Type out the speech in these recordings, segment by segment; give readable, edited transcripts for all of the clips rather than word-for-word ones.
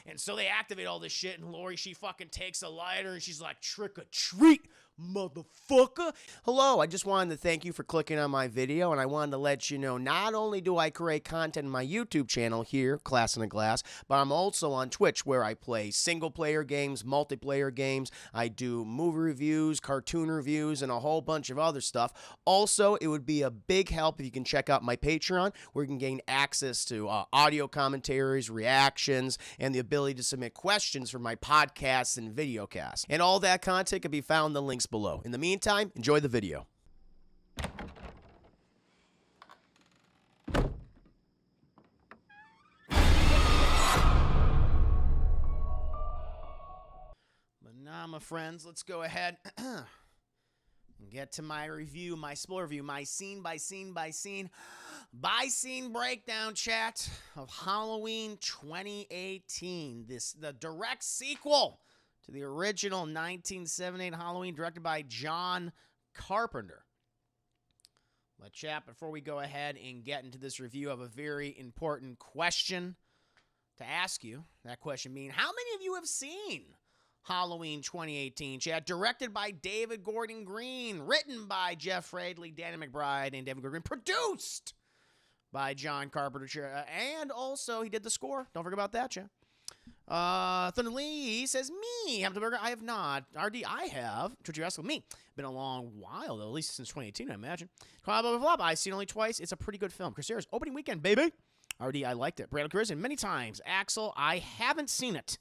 And so they activate all this shit, and Laurie, she fucking takes a lighter, and she's like, trick or treat, motherfucker. Hello, I just wanted to thank you for clicking on my video, and I wanted to let you know not only do I create content in my YouTube channel here, Class in a Glass, but I'm also on Twitch where I play single-player games, multiplayer games, I do movie reviews, cartoon reviews, and a whole bunch of other stuff. Also, it would be a big help if you can check out my Patreon, where you can gain access to audio commentaries, reactions, and the ability to submit questions for my podcasts and videocasts. And all that content can be found in the links below. In the meantime, enjoy the video. But now, my friends, let's go ahead and get to my review, my spoiler review, my scene by scene breakdown, chat, of Halloween 2018. The direct sequel to the original 1978 Halloween, directed by John Carpenter. But chat, before we go ahead and get into this review, I have a very important question to ask you. That question being, how many of you have seen Halloween 2018, chat? Directed by David Gordon Green, written by Jeff Radley, Danny McBride, and David Gordon Green, produced by John Carpenter, and also he did the score. Don't forget about that, chat. Thunder Lee says, me, Hampton Burger, I have not. RD, I have. What you ask me? Been a long while, though, at least since 2018, I imagine. Blah, blah, blah, blah. I've seen it only twice. It's a pretty good film. Chris Harris, opening weekend, baby. RD, I liked it. Brandon Carrison, many times. Axel, I haven't seen it.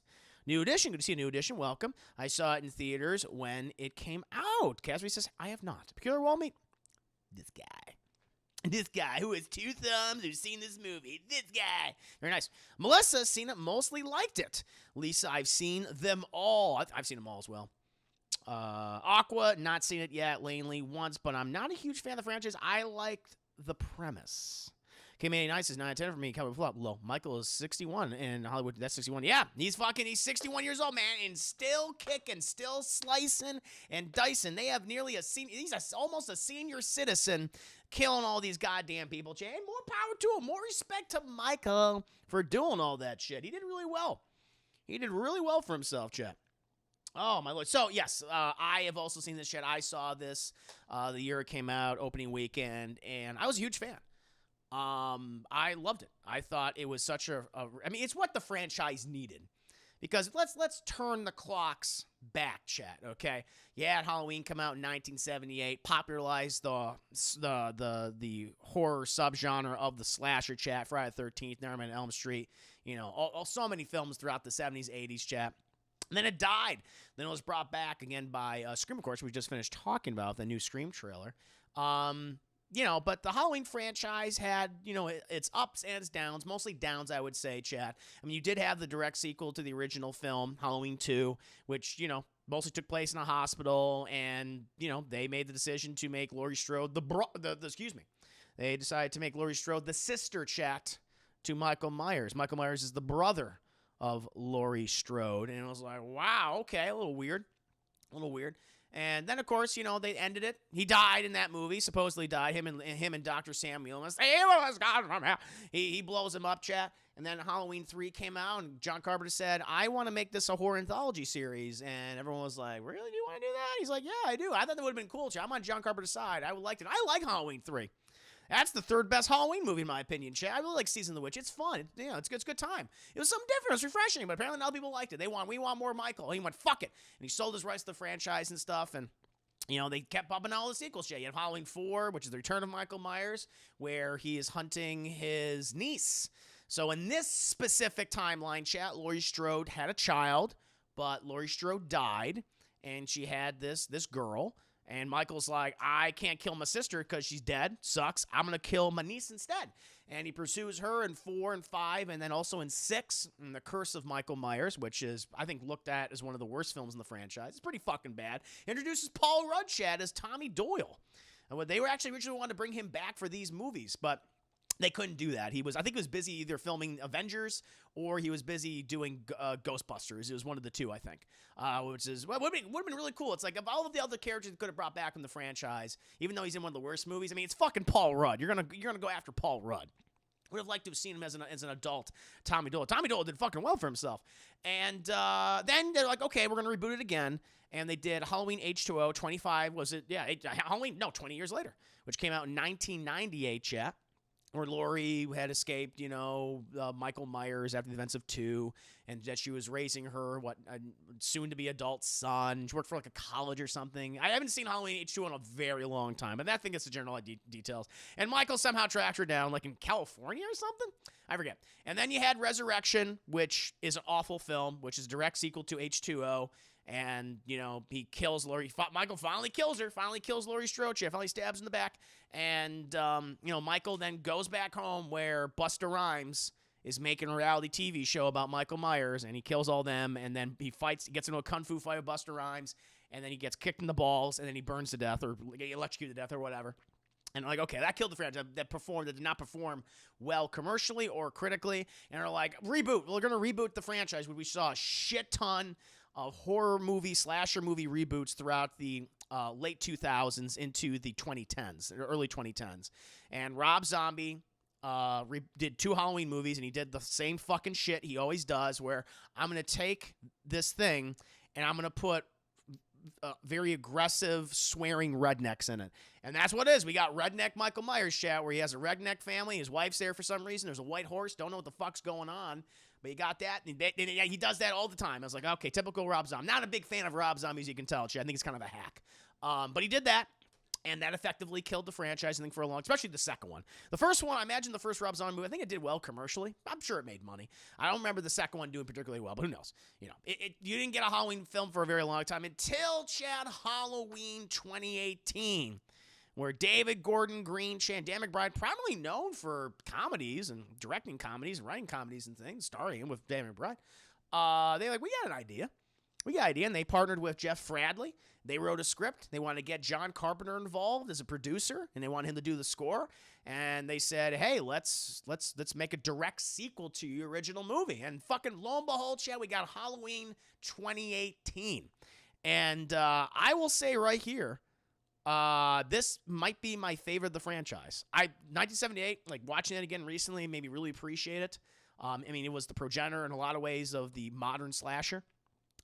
New Edition, good to see a New Edition, welcome. I saw it in theaters when it came out. Casby says, I have not. Peculiar Wallmeat, this guy who has two thumbs, who's seen this movie. This guy. Very nice. Melissa, seen it, mostly liked it. Lisa, I've seen them all. I've seen them all as well. Aqua, not seen it yet. Lanely, once, but I'm not a huge fan of the franchise. I liked the premise. K89 says 9 out of 10 for me. Coming flop low. Michael is 61 in Hollywood. That's 61. Yeah, he's 61 years old, man, and still kicking, still slicing and dicing. They have nearly he's almost a senior citizen, killing all these goddamn people. And more power to him. More respect to Michael for doing all that shit. He did really well. He did really well for himself, chat. Oh, my Lord. So, yes, I have also seen this shit. I saw this the year it came out, opening weekend, and I was a huge fan. I loved it. I thought it was such I mean, it's what the franchise needed. Because let's turn the clocks back, chat, okay? You had Halloween come out in 1978, popularized the horror subgenre of the slasher, chat. Friday the 13th, Nightmare on Elm Street, you know, so many films throughout the 70s, 80s, chat. And then it died. Then it was brought back again by Scream, of course, we just finished talking about the new Scream trailer. You know, but the Halloween franchise had, you know, its ups and its downs, mostly downs, I would say, chat. I mean, you did have the direct sequel to the original film, Halloween 2, which, you know, mostly took place in a hospital, and, you know, they made the decision to make Laurie Strode They decided to make Laurie Strode the sister, chat, to Michael Myers. Michael Myers is the brother of Laurie Strode, and it was like, wow, okay, a little weird. And then, of course, you know, they ended it. He died in that movie, supposedly died. Him and Dr. Samuel. He blows him up, chat. And then Halloween 3 came out, and John Carpenter said, I want to make this a horror anthology series. And everyone was like, really? Do you want to do that? He's like, yeah, I do. I thought that would have been cool, chat. I'm on John Carpenter's side. I would like it. I like Halloween 3. That's the third best Halloween movie, in my opinion, chat. I really like Season of the Witch. It's fun. It's a good time. It was something different. It was refreshing, but apparently other people liked it. We want more Michael. He went, fuck it. And he sold his rights to the franchise and stuff, and, you know, they kept bumping all the sequels, chat. You have Halloween 4, which is the return of Michael Myers, where he is hunting his niece. So in this specific timeline, chat, Laurie Strode had a child, but Laurie Strode died, and she had this girl. And Michael's like, I can't kill my sister because she's dead. Sucks. I'm going to kill my niece instead. And he pursues her in 4 and 5, and then also in 6, in The Curse of Michael Myers, which is, I think, looked at as one of the worst films in the franchise. It's pretty fucking bad. Introduces Paul Rudd, chat, as Tommy Doyle. And they were actually originally wanting to bring him back for these movies, but they couldn't do that. I think he was busy either filming Avengers or he was busy doing Ghostbusters. It was one of the two, I think, which is would have been really cool. It's like, of all of the other characters that could have brought back from the franchise, even though he's in one of the worst movies, I mean, it's fucking Paul Rudd. You're gonna go after Paul Rudd. Would have liked to have seen him as an adult Tommy Doyle. Tommy Doyle did fucking well for himself. And then they're like, okay, we're going to reboot it again. And they did Halloween H2O, 25, was it? Yeah, Halloween, no, 20 years later, which came out in 1998, chat, where Laurie had escaped, Michael Myers after the events of 2, and that she was raising her, soon-to-be adult son. She worked for, like, a college or something. I haven't seen Halloween H2O in a very long time, but that thing gets the general details. And Michael somehow tracked her down, like, in California or something? I forget. And then you had Resurrection, which is an awful film, which is a direct sequel to H2O. And, he kills Laurie. Michael finally kills her, kills Laurie Strode. She finally stabs in the back. And, Michael then goes back home where Busta Rhymes is making a reality TV show about Michael Myers. And he kills all them. And then he gets into a kung fu fight with Busta Rhymes. And then he gets kicked in the balls. And then he burns to death or electrocuted to death or whatever. And like, okay, that killed the franchise. That did not perform well commercially or critically. And they're like, reboot. We're going to reboot the franchise. We saw a shit ton of horror movie, slasher movie reboots throughout the late 2000s into the 2010s, early 2010s. And Rob Zombie did 2 Halloween movies, and he did the same fucking shit he always does, where I'm going to take this thing and I'm going to put very aggressive, swearing rednecks in it. And that's what it is. We got redneck Michael Myers chat, where he has a redneck family. His wife's there for some reason. There's a white horse. Don't know what the fuck's going on. But you got that. And he does that all the time. I was like, okay, typical Rob Zombie. Not a big fan of Rob Zombie, as you can tell, chat. I think he's kind of a hack. But he did that. And that effectively killed the franchise, I think, for a long, especially the second one. The first one, I imagine the first Rob Zombie movie, I think it did well commercially. I'm sure it made money. I don't remember the second one doing particularly well, but who knows? You didn't get a Halloween film for a very long time until, Chad, Halloween 2018, where David Gordon Green, Dan McBride, primarily known for comedies and directing comedies and writing comedies and things, starring him with Dan McBride, they're like, we got an idea. And they partnered with Jeff Fradley. They wrote a script. They wanted to get John Carpenter involved as a producer, and they wanted him to do the score. And they said, hey, let's make a direct sequel to your original movie. And fucking lo and behold, Chad, we got Halloween 2018. And I will say right here, this might be my favorite of the franchise. 1978, like watching it again recently, made me really appreciate it. It was the progenitor in a lot of ways of the modern slasher.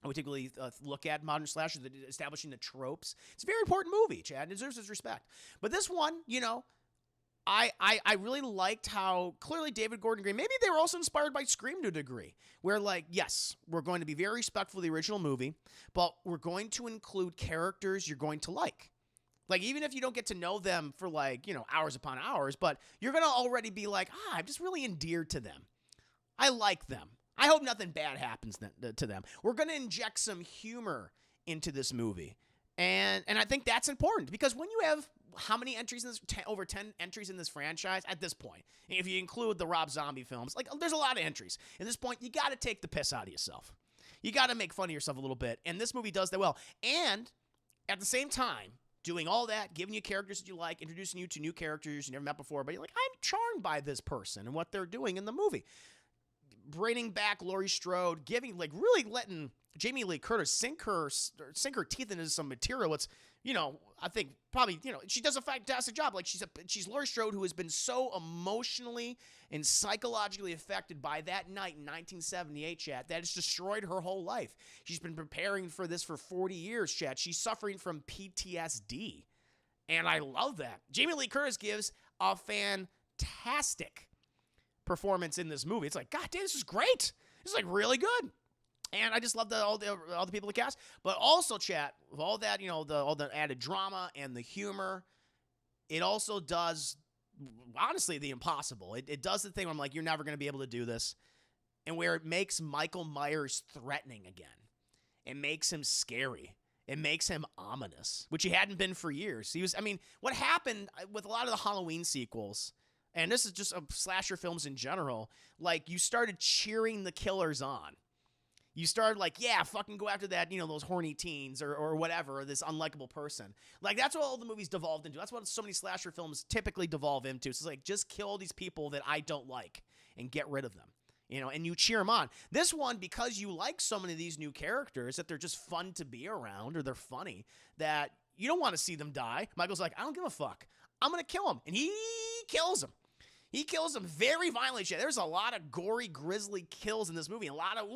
I would typically look at modern slashers, establishing the tropes. It's a very important movie, Chad. It deserves his respect. But this one, I really liked how clearly David Gordon Green, maybe they were also inspired by Scream to a degree, where like, yes, we're going to be very respectful of the original movie, but we're going to include characters you're going to like. Like, even if you don't get to know them for like, hours upon hours, but you're going to already be like, I'm just really endeared to them. I like them. I hope nothing bad happens to them. We're going to inject some humor into this movie. And I think that's important, because when you have how many entries in this, over 10 entries in this franchise at this point, if you include the Rob Zombie films, like there's a lot of entries. At this point, you got to take the piss out of yourself. You got to make fun of yourself a little bit. And this movie does that well. And at the same time, doing all that, giving you characters that you like, introducing you to new characters you never met before, but you're like, I'm charmed by this person and what they're doing in the movie. Bringing back Laurie Strode, really letting Jamie Lee Curtis sink her teeth into some material. It's, I think probably, she does a fantastic job. Like she's Laurie Strode, who has been so emotionally and psychologically affected by that night in 1978, chat, that it's destroyed her whole life. She's been preparing for this for 40 years, chat. She's suffering from PTSD. And I love that. Jamie Lee Curtis gives a fantastic performance in this movie. It's like, God damn, this is great. This is like really good. And I just love all the people in the cast. But also, chat, with all that, all the added drama and the humor, it also does, honestly, the impossible. It does the thing where I'm like, you're never going to be able to do this. And where it makes Michael Myers threatening again. It makes him scary. It makes him ominous, which he hadn't been for years. What happened with a lot of the Halloween sequels, and this is just slasher films in general, like you started cheering the killers on. You started like, yeah, fucking go after that, those horny teens or whatever, or this unlikable person. Like that's what all the movies devolved into. That's what so many slasher films typically devolve into. It's like, just kill these people that I don't like and get rid of them. And you cheer them on. This one, because you like so many of these new characters that they're just fun to be around or they're funny, that you don't want to see them die. Michael's like, I don't give a fuck. I'm going to kill him. And he kills him. He kills them very violently, Shay. There's a lot of gory, grisly kills in this movie. A lot of,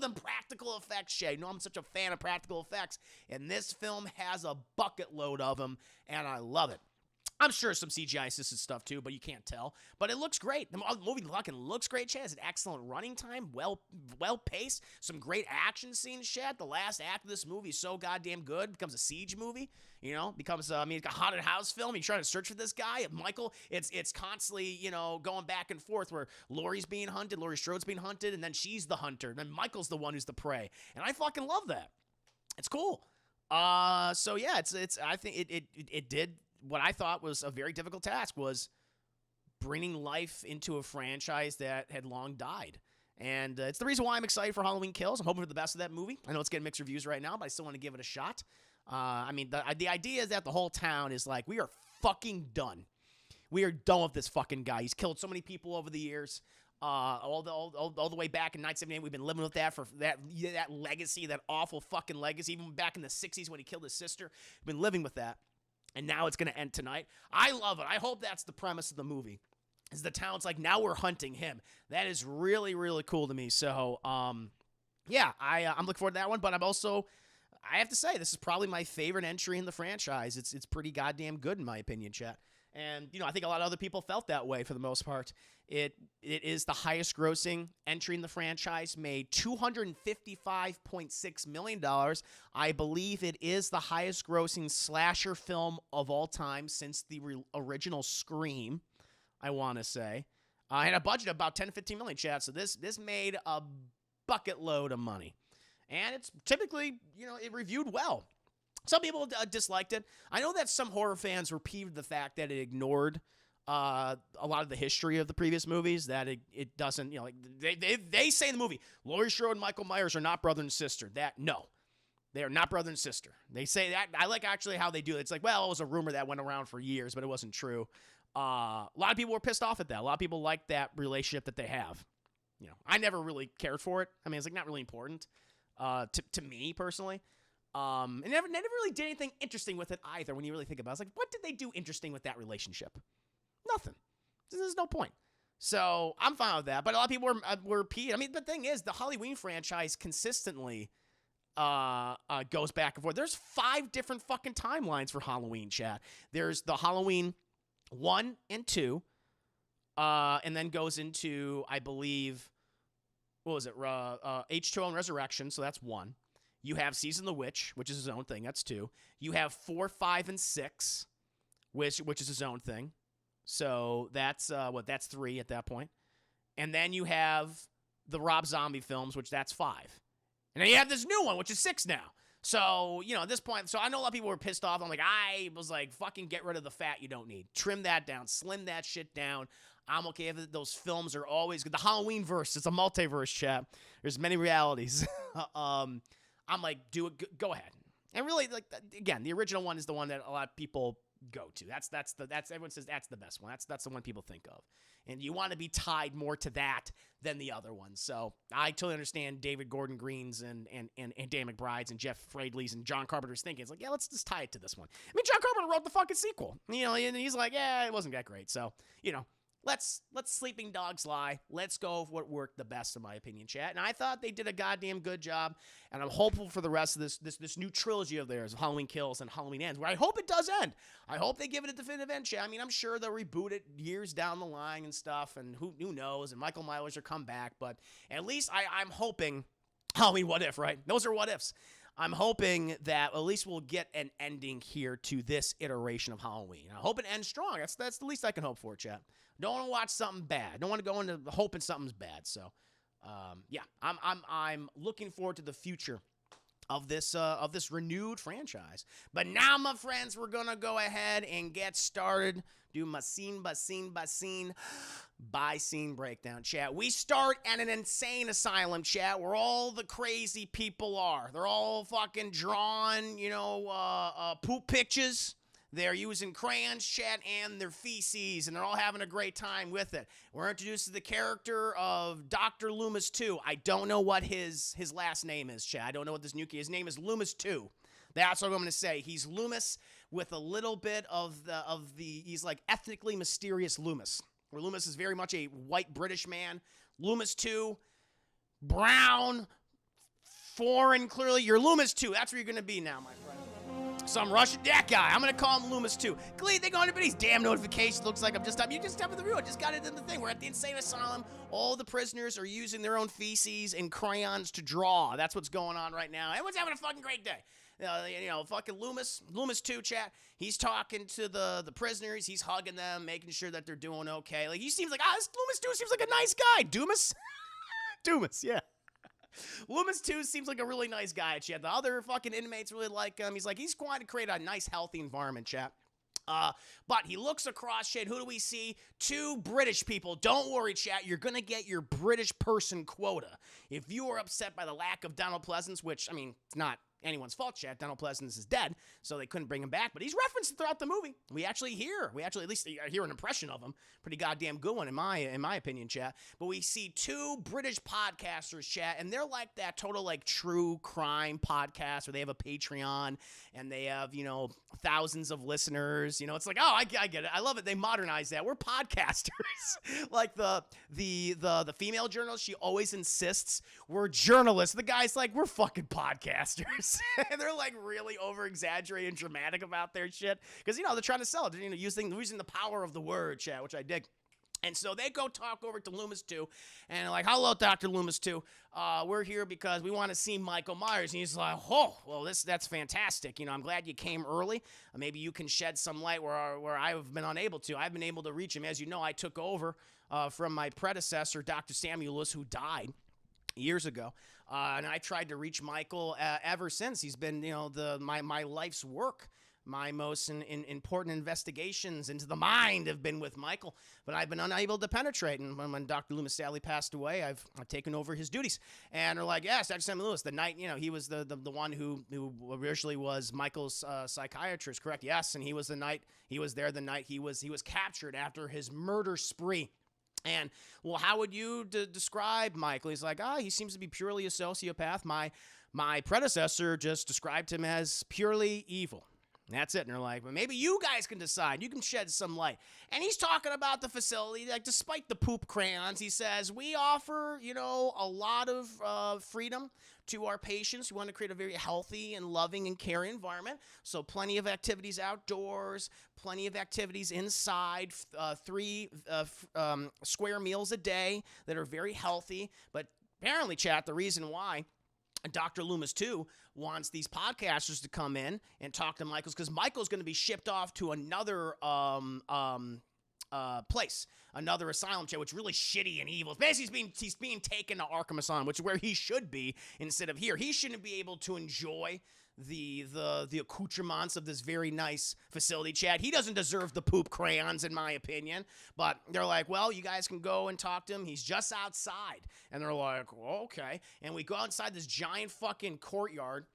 them practical effects, Shay. You know, I'm such a fan of practical effects. And this film has a bucket load of them, and I love it. I'm sure some CGI assisted stuff too, but you can't tell. But it looks great. The movie fucking looks great, Chad. It's an excellent running time, well paced. Some great action scenes, Chad. The last act of this movie is so goddamn good. It becomes a siege movie, you know. Becomes a haunted house film. You're trying to search for this guy, Michael. It's constantly, you know, going back and forth where Laurie's being hunted, Laurie Strode's being hunted, and then she's the hunter, and then Michael's the one who's the prey. And I fucking love that. It's cool. So yeah, it's. I think it did what I thought was a very difficult task, was bringing life into a franchise that had long died. And it's the reason why I'm excited for Halloween Kills. I'm hoping for the best of that movie. I know it's getting mixed reviews right now, but I still want to give it a shot. I mean, the idea is that the whole town is like, we are fucking done. We are done with this fucking guy. He's killed so many people over the years. All the way back in 1978, we've been living with that, for that legacy, that awful fucking legacy. Even back in the 60s when he killed his sister, we've been living with that. And now it's going to end tonight. I love it. I hope that's the premise of the movie. Is the town's like, now we're hunting him. That is really, really cool to me. So, yeah, I'm looking forward to that one. But I have to say, this is probably my favorite entry in the franchise. It's pretty goddamn good in my opinion, chat. And, you know, I think a lot of other people felt that way for the most part. It is the highest grossing entry in the franchise, made $255.6 million. I believe it is the highest grossing slasher film of all time since the original Scream, I want to say. I had a budget of about 10 to 15 million, chat. So this made a bucket load of money. And it's typically, you know, it reviewed well. Some people disliked it. I know that some horror fans were peeved at the fact that it ignored a lot of the history of the previous movies, that it doesn't, you know, like they say in the movie, Laurie Strode and Michael Myers are not brother and sister. No, they are not brother and sister. They say that. I like actually how they do it. It's like, well, it was a rumor that went around for years, but it wasn't true. A lot of people were pissed off at that. A lot of people like that relationship that they have. You know, I never really cared for it. I mean, it's like not really important to me personally. And never really did anything interesting with it either when you really think about it. It's like, what did they do interesting with that relationship? Nothing. There's no point. So I'm fine with that. But a lot of people were peeved. I mean, the thing is, the Halloween franchise consistently goes back and forth. There's 5 different fucking timelines for Halloween, chat. There's the Halloween 1 and 2, and then goes into, I believe, what was it? H2O and Resurrection, so that's 1. You have Season of the Witch, which is his own thing. That's 2. You have 4, 5, and 6, which is his own thing. So that's that's 3 at that point. And then you have the Rob Zombie films, which that's 5. And then you have this new one, which is 6 now. So, you know, at this point, so I know a lot of people were pissed off. I was like, fucking get rid of the fat you don't need. Trim that down. Slim that shit down. I'm okay if those films are always good. The Halloween verse, it's a multiverse, chat. There's many realities. I'm like, do it, go ahead. And really, like, again, the original one is the one that a lot of people go to. That's everyone says that's the best one. That's the one people think of. And you want to be tied more to that than the other ones. So I totally understand David Gordon Green's and Dan McBride's and Jeff Fradley's and John Carpenter's thinking. It's like, yeah, let's just tie it to this one. I mean, John Carpenter wrote the fucking sequel. You know, and he's like, yeah, it wasn't that great. So, you know, let's Sleeping Dogs Lie. Let's go with what worked the best, in my opinion, chat. And I thought they did a goddamn good job. And I'm hopeful for the rest of this new trilogy of theirs, Halloween Kills and Halloween Ends, where I hope it does end. I hope they give it a definitive end, chat. I mean, I'm sure they'll reboot it years down the line and stuff, and who knows, and Michael Myers will come back. But at least I'm hoping, Halloween What If, right? Those are what ifs. I'm hoping that at least we'll get an ending here to this iteration of Halloween. I hope it ends strong. That's the least I can hope for, chat. Don't want to watch something bad. Don't want to go into hoping something's bad. So, yeah, I'm looking forward to the future of this renewed franchise. But now, my friends, we're gonna go ahead and get started. Do my scene by scene breakdown, chat. We start at an insane asylum, chat, where all the crazy people are. They're all fucking drawn, you know, poop pictures. They're using crayons, chat, and their feces, and they're all having a great time with it. We're introduced to the character of Dr. Loomis 2. I don't know what his last name is, chat. I don't know what this new kid. His name is Loomis 2. That's what I'm going to say. He's Loomis with a little bit of the he's like ethnically mysterious Loomis. where Loomis is very much a white British man. Loomis 2, brown, foreign, clearly. You're Loomis 2. That's where you're going to be now, my friend. Some Russian, that guy. I'm going to call him Loomis 2. Glee, they go into these damn notifications. Looks like I'm just up. You just up with the review. I just got it in the thing. We're at the insane asylum. All the prisoners are using their own feces and crayons to draw. That's what's going on right now. Everyone's having a fucking great day. Fucking Loomis 2, chat. He's talking to the prisoners. He's hugging them, making sure that they're doing okay. Like, he seems like, this Loomis 2 seems like a nice guy. Doomis? Doomis, yeah. Loomis 2 seems like a really nice guy, chat. The other fucking inmates really like him. He's going to create a nice, healthy environment, chat. But he looks across, chat. Who do we see? 2 British people. Don't worry, chat. You're going to get your British person quota. If you are upset by the lack of Donald Pleasance, which, I mean, it's not anyone's fault, chat. Donald Pleasance is dead, so they couldn't bring him back. But he's referenced throughout the movie. We actually at least hear an impression of him. Pretty goddamn good one in my opinion, chat. But we see 2 British podcasters, chat, and they're like that total like true crime podcast where they have a Patreon and they have, thousands of listeners. It's like, oh, I get it. I love it. They modernize that. We're podcasters. Like the female journalist, she always insists we're journalists. The guy's like, we're fucking podcasters. And they're like really over exaggerating, dramatic about their shit because they're trying to sell it. Using the power of the word, chat, which I dig. And so they go talk over to Loomis 2, and they're like, hello, Dr. Loomis 2. We're here because we want to see Michael Myers. And he's like, oh, well, that's fantastic. I'm glad you came early. Maybe you can shed some light where I've been unable to. I've been able to reach him. As you know, I took over from my predecessor, Dr. Samuelis, who died years ago. And I tried to reach Michael ever since. He's been, my life's work. My most important investigations into the mind have been with Michael, but I've been unable to penetrate. And when Dr. Loomis sadly passed away, I've taken over his duties. And they're like, yes, Dr. Samuel Lewis, the night, he was the one who originally was Michael's psychiatrist, correct? Yes, and he was there the night he was captured after his murder spree. And, well, how would you describe Michael? He's like, he seems to be purely a sociopath. My predecessor just described him as purely evil. That's it. And they're like, well, maybe you guys can decide. You can shed some light. And he's talking about the facility. Like, despite the poop crayons, he says, we offer, a lot of freedom to our patients. We want to create a very healthy and loving and caring environment. So plenty of activities outdoors, plenty of activities inside, 3 square meals a day that are very healthy. But apparently, chat, the reason why Dr. Loomis 2 wants these podcasters to come in and talk to Michael's because Michael's going to be shipped off to another place, another asylum, which is really shitty and evil. Basically, he's being taken to Arkham Asylum, which is where he should be instead of here. He shouldn't be able to enjoy the accoutrements of this very nice facility, Chad. He doesn't deserve the poop crayons, in my opinion. But they're like, well, you guys can go and talk to him. He's just outside. And they're like, well, okay. And we go outside this giant fucking courtyard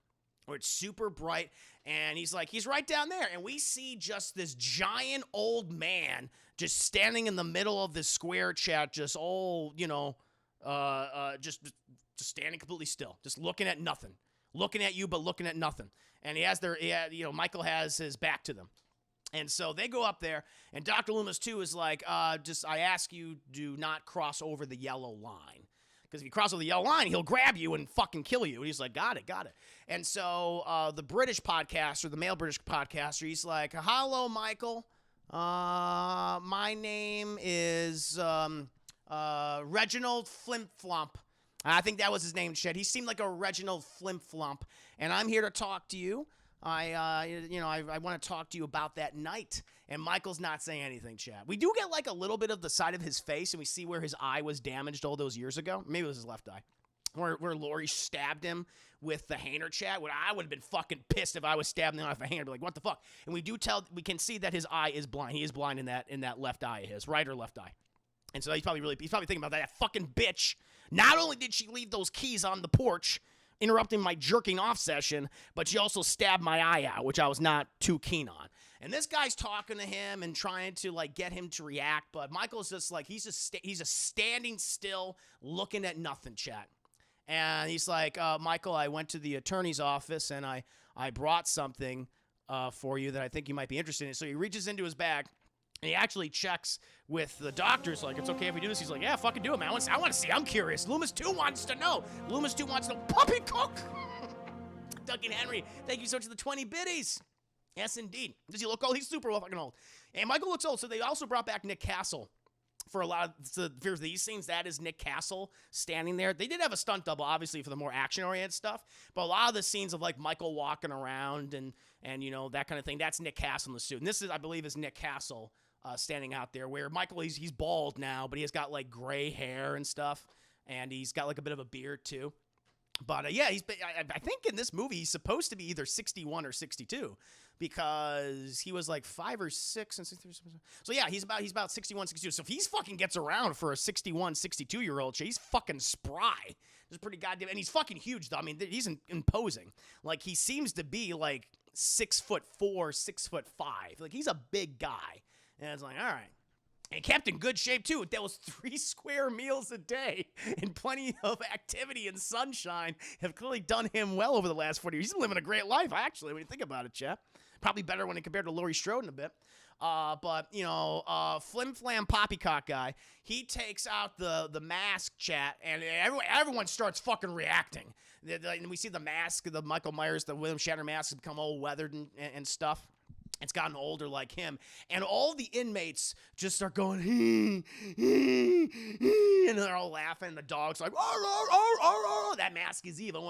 where it's super bright. And he's like, he's right down there. And we see just this giant old man just standing in the middle of this square, Chad, just all, just standing completely still, just looking at nothing. Looking at you, but looking at nothing. And Michael has his back to them. And so they go up there, and Dr. Loomis 2 is like, I ask you, do not cross over the yellow line. Because if you cross over the yellow line, he'll grab you and fucking kill you. And he's like, got it. And so the British podcaster, the male British podcaster, he's like, hello, Michael. My name is Reginald Flimflump. I think that was his name, Chet. He seemed like a Reginald Flimflump, and I'm here to talk to you. I want to talk to you about that night. And Michael's not saying anything, Chet. We do get like a little bit of the side of his face, and we see where his eye was damaged all those years ago. Maybe it was his left eye. Where Laurie stabbed him with the hanger, Chat. I would have been fucking pissed if I was stabbing him with a hanger. I'd be like, what the fuck? And we can see that his eye is blind. He is blind in that left eye of his, right or left eye. And so he's probably thinking about that fucking bitch. Not only did she leave those keys on the porch, interrupting my jerking off session, but she also stabbed my eye out, which I was not too keen on. And this guy's talking to him and trying to like get him to react, but Michael's just like he's just standing still, looking at nothing, Chat. And he's like, Michael, I went to the attorney's office and I brought something for you that I think you might be interested in. So he reaches into his bag And he actually checks with the doctors, like, it's okay if we do this. He's like, yeah, fucking do it, man. I want to see. I'm curious. Loomis 2 wants to know. Loomis 2 wants to know. Puppy cook! Duncan Henry, thank you so much for the 20 biddies. Yes, indeed. Does he look old? He's super fucking old. And Michael looks old, so they also brought back Nick Castle for a lot of for these scenes. That is Nick Castle standing there. They did have a stunt double, obviously, for the more action-oriented stuff, but a lot of the scenes of, like, Michael walking around and you know, that kind of thing, that's Nick Castle in the suit. And this is, I believe, is Nick Castle standing out there, where Michael, he's bald now, but he has got, like, gray hair and stuff, and he's got, like, a bit of a beard, too. But, yeah, I think in this movie he's supposed to be either 61 or 62, because he was like 5 or 6 and 63. So yeah, he's about 61, 62. So if he's fucking gets around for a 61, 62-year-old, he's fucking spry. It's pretty goddamn, and he's fucking huge though. I mean, he's imposing. Like, he seems to be like 6'4", 6'5". Like, he's a big guy, and it's like, all right. And kept in good shape, too. That was 3 square meals a day and plenty of activity and sunshine have clearly done him well over the last 40 years. He's living a great life, actually, when you think about it, chap. Probably better when compared to Laurie Strode in a bit. But, you know, Flim Flam Poppycock guy, he takes out the mask, chat, and everyone starts fucking reacting. And we see the mask, the Michael Myers, the William Shatner mask has become all weathered and stuff. It's gotten older like him. And all the inmates just start going, and they're all laughing. The dog's like, that mask is evil.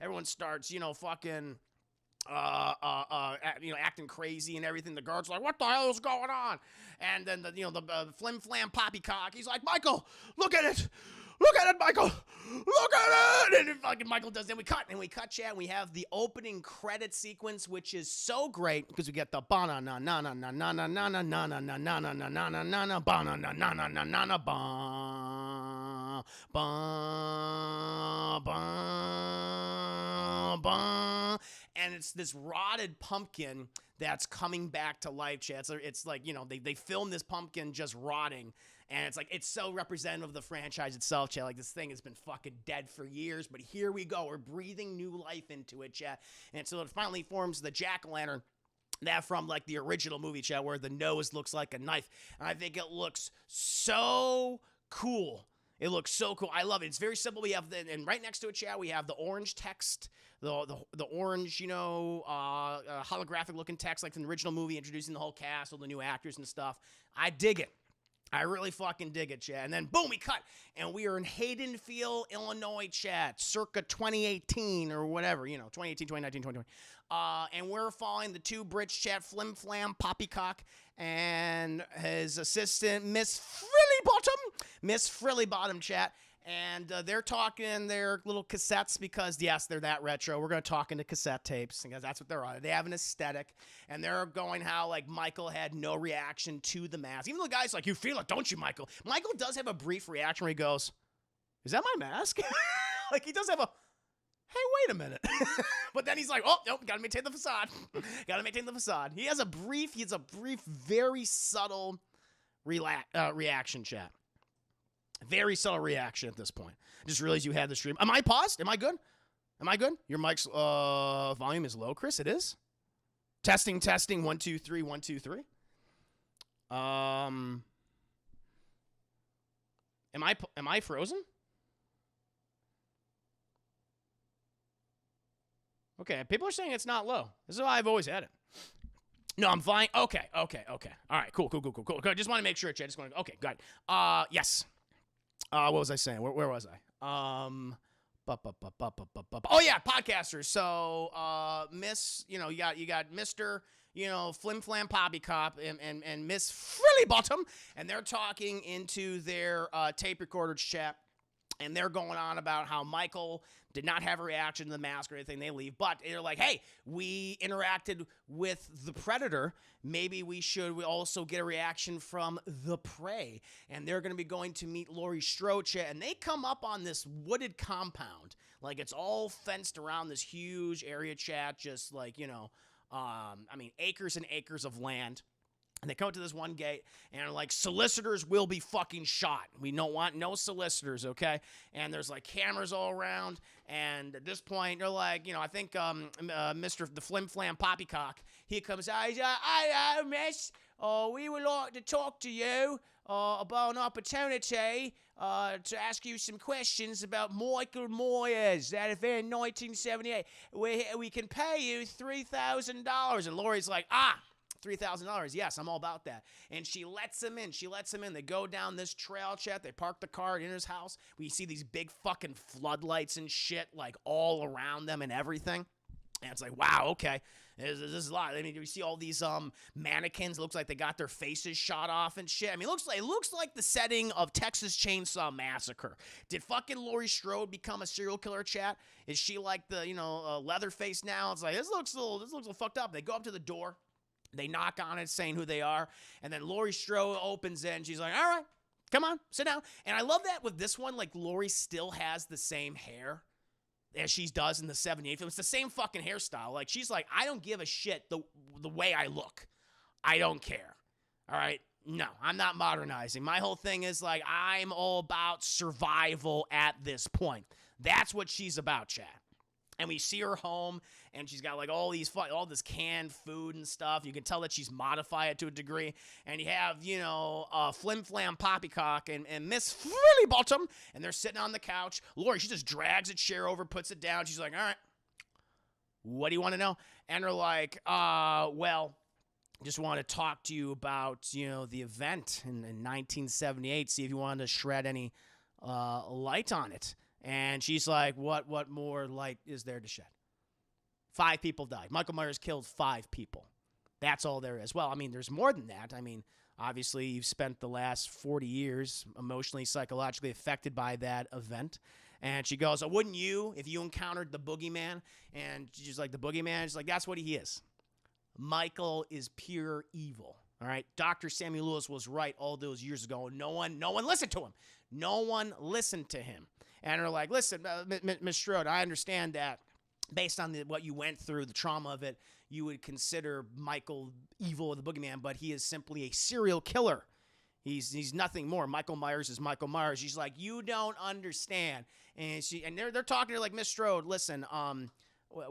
Everyone starts, you know, fucking, you know, acting crazy and everything. The guard's like, what the hell is going on? And then the Flim Flam Poppycock, he's like, Michael, look at it. Look at it, Michael! Look at it! And fucking Michael does that. We cut, chat, and we have the opening credit sequence, which is so great because we get the ba na na na na na na na na na na na na na na na na na na na ba na na na na na na na ba ba ba ba, and it's this rotted pumpkin that's coming back to life, chat. So it's like, you know, they filmed this pumpkin just rotting. And it's like, it's so representative of the franchise itself, chat. Like, this thing has been fucking dead for years, but here we go. We're breathing new life into it, chat. And so it finally forms the jack-o'-lantern, that from, like, the original movie, chat, where the nose looks like a knife. And I think it looks so cool. It looks so cool. I love it. It's very simple. We have and right next to it, chat, we have the orange text, the orange, you know, holographic looking text, like from the original movie, introducing the whole cast, all the new actors and stuff. I dig it. I really fucking dig it, chat. And then, boom, we cut. And we are in Haydenfield, Illinois, chat, circa 2018 or whatever, you know, 2018, 2019, 2020. And we're following the two Brits, chat, Flim Flam Poppycock and his assistant, Miss Frillybottom, chat. And they're talking their little cassettes because, yes, they're that retro. We're going to talk into cassette tapes because that's what they're on. They have an aesthetic, and they're going how, like, Michael had no reaction to the mask. Even though the guy's like, you feel it, don't you, Michael? Michael does have a brief reaction where he goes, is that my mask? Like, he does have a, hey, wait a minute. But then he's like, oh, nope, got to maintain the facade. Got to maintain the facade. He has a brief, very subtle reaction, chat. Very subtle reaction at this point. I just realized you had the stream. Am I paused? Am I good? Am I good? Your mic's volume is low, Chris. It is. Testing. 1 2 3 1 2 3. Am I frozen? Okay, people are saying it's not low. This is how I've always had it. No, I'm fine. Okay. All right, cool. I just want to make sure, chat. Okay, got it. Yes. What was I saying? Where was I? Oh yeah, podcasters. So, you got Mr., Flim Flam Poppycock and Miss Frillybottom, and they're talking into their tape recorders, chat, and they're going on about how Michael did not have a reaction to the mask or anything. They leave, but they're like, hey, we interacted with the predator. Maybe we should also get a reaction from the prey. And they're going to be going to meet Laurie Strode, and they come up on this wooded compound. Like, it's all fenced around this huge area, chat, just like, acres and acres of land. And they come to this one gate, and they're like, solicitors will be fucking shot. We don't want no solicitors, okay? And there's, like, cameras all around. And at this point, they're like, I think Mr. the Flim Flam Poppycock, he comes out, he's miss, we would like to talk to you about an opportunity to ask you some questions about Michael Myers, that event in 1978. We can pay you $3,000. And Laurie's like, $3,000. Yes, I'm all about that. And she lets him in. They go down this trail, chat. They park the car in his house. We see these big fucking floodlights and shit, like, all around them and everything. And it's like, wow, okay. This is a lot. I mean, we see all these mannequins. Looks like they got their faces shot off and shit. I mean, it looks like the setting of Texas Chainsaw Massacre. Did fucking Laurie Strode become a serial killer, chat? Is she like the, Leatherface now? It's like, this looks a little fucked up. They go up to the door. They knock on it, saying who they are. And then Laurie Strode opens it, and she's like, all right, come on, sit down. And I love that with this one, like, Laurie still has the same hair as she does in the 78 film. It's the same fucking hairstyle. Like, she's like, I don't give a shit the way I look. I don't care. All right? No, I'm not modernizing. My whole thing is, like, I'm all about survival at this point. That's what she's about, chat. And we see her home, and she's got, like, all this canned food and stuff. You can tell that she's modified it to a degree. And you have, Flim Flam Poppycock and Miss Frilly Bottom, and they're sitting on the couch. Laurie, she just drags a chair over, puts it down. She's like, all right, what do you want to know? And they're like, well, just want to talk to you about, the event in 1978, see if you wanted to shred any light on it. And she's like, what more light is there to shed? 5 people died. Michael Myers killed 5 people. That's all there is. Well, I mean, there's more than that. I mean, obviously, you've spent the last 40 years emotionally, psychologically affected by that event. And she goes, wouldn't you, if you encountered the boogeyman? And she's like, the boogeyman? She's like, that's what he is. Michael is pure evil. All right? Dr. Samuel Lewis was right all those years ago. No one listened to him. No one listened to him. And they're like, listen, Ms. Strode, I understand that based on what you went through, the trauma of it, you would consider Michael evil or the boogeyman, but he is simply a serial killer. He's nothing more. Michael Myers is Michael Myers. She's like, you don't understand. And they're talking to her like, Ms. Strode, listen,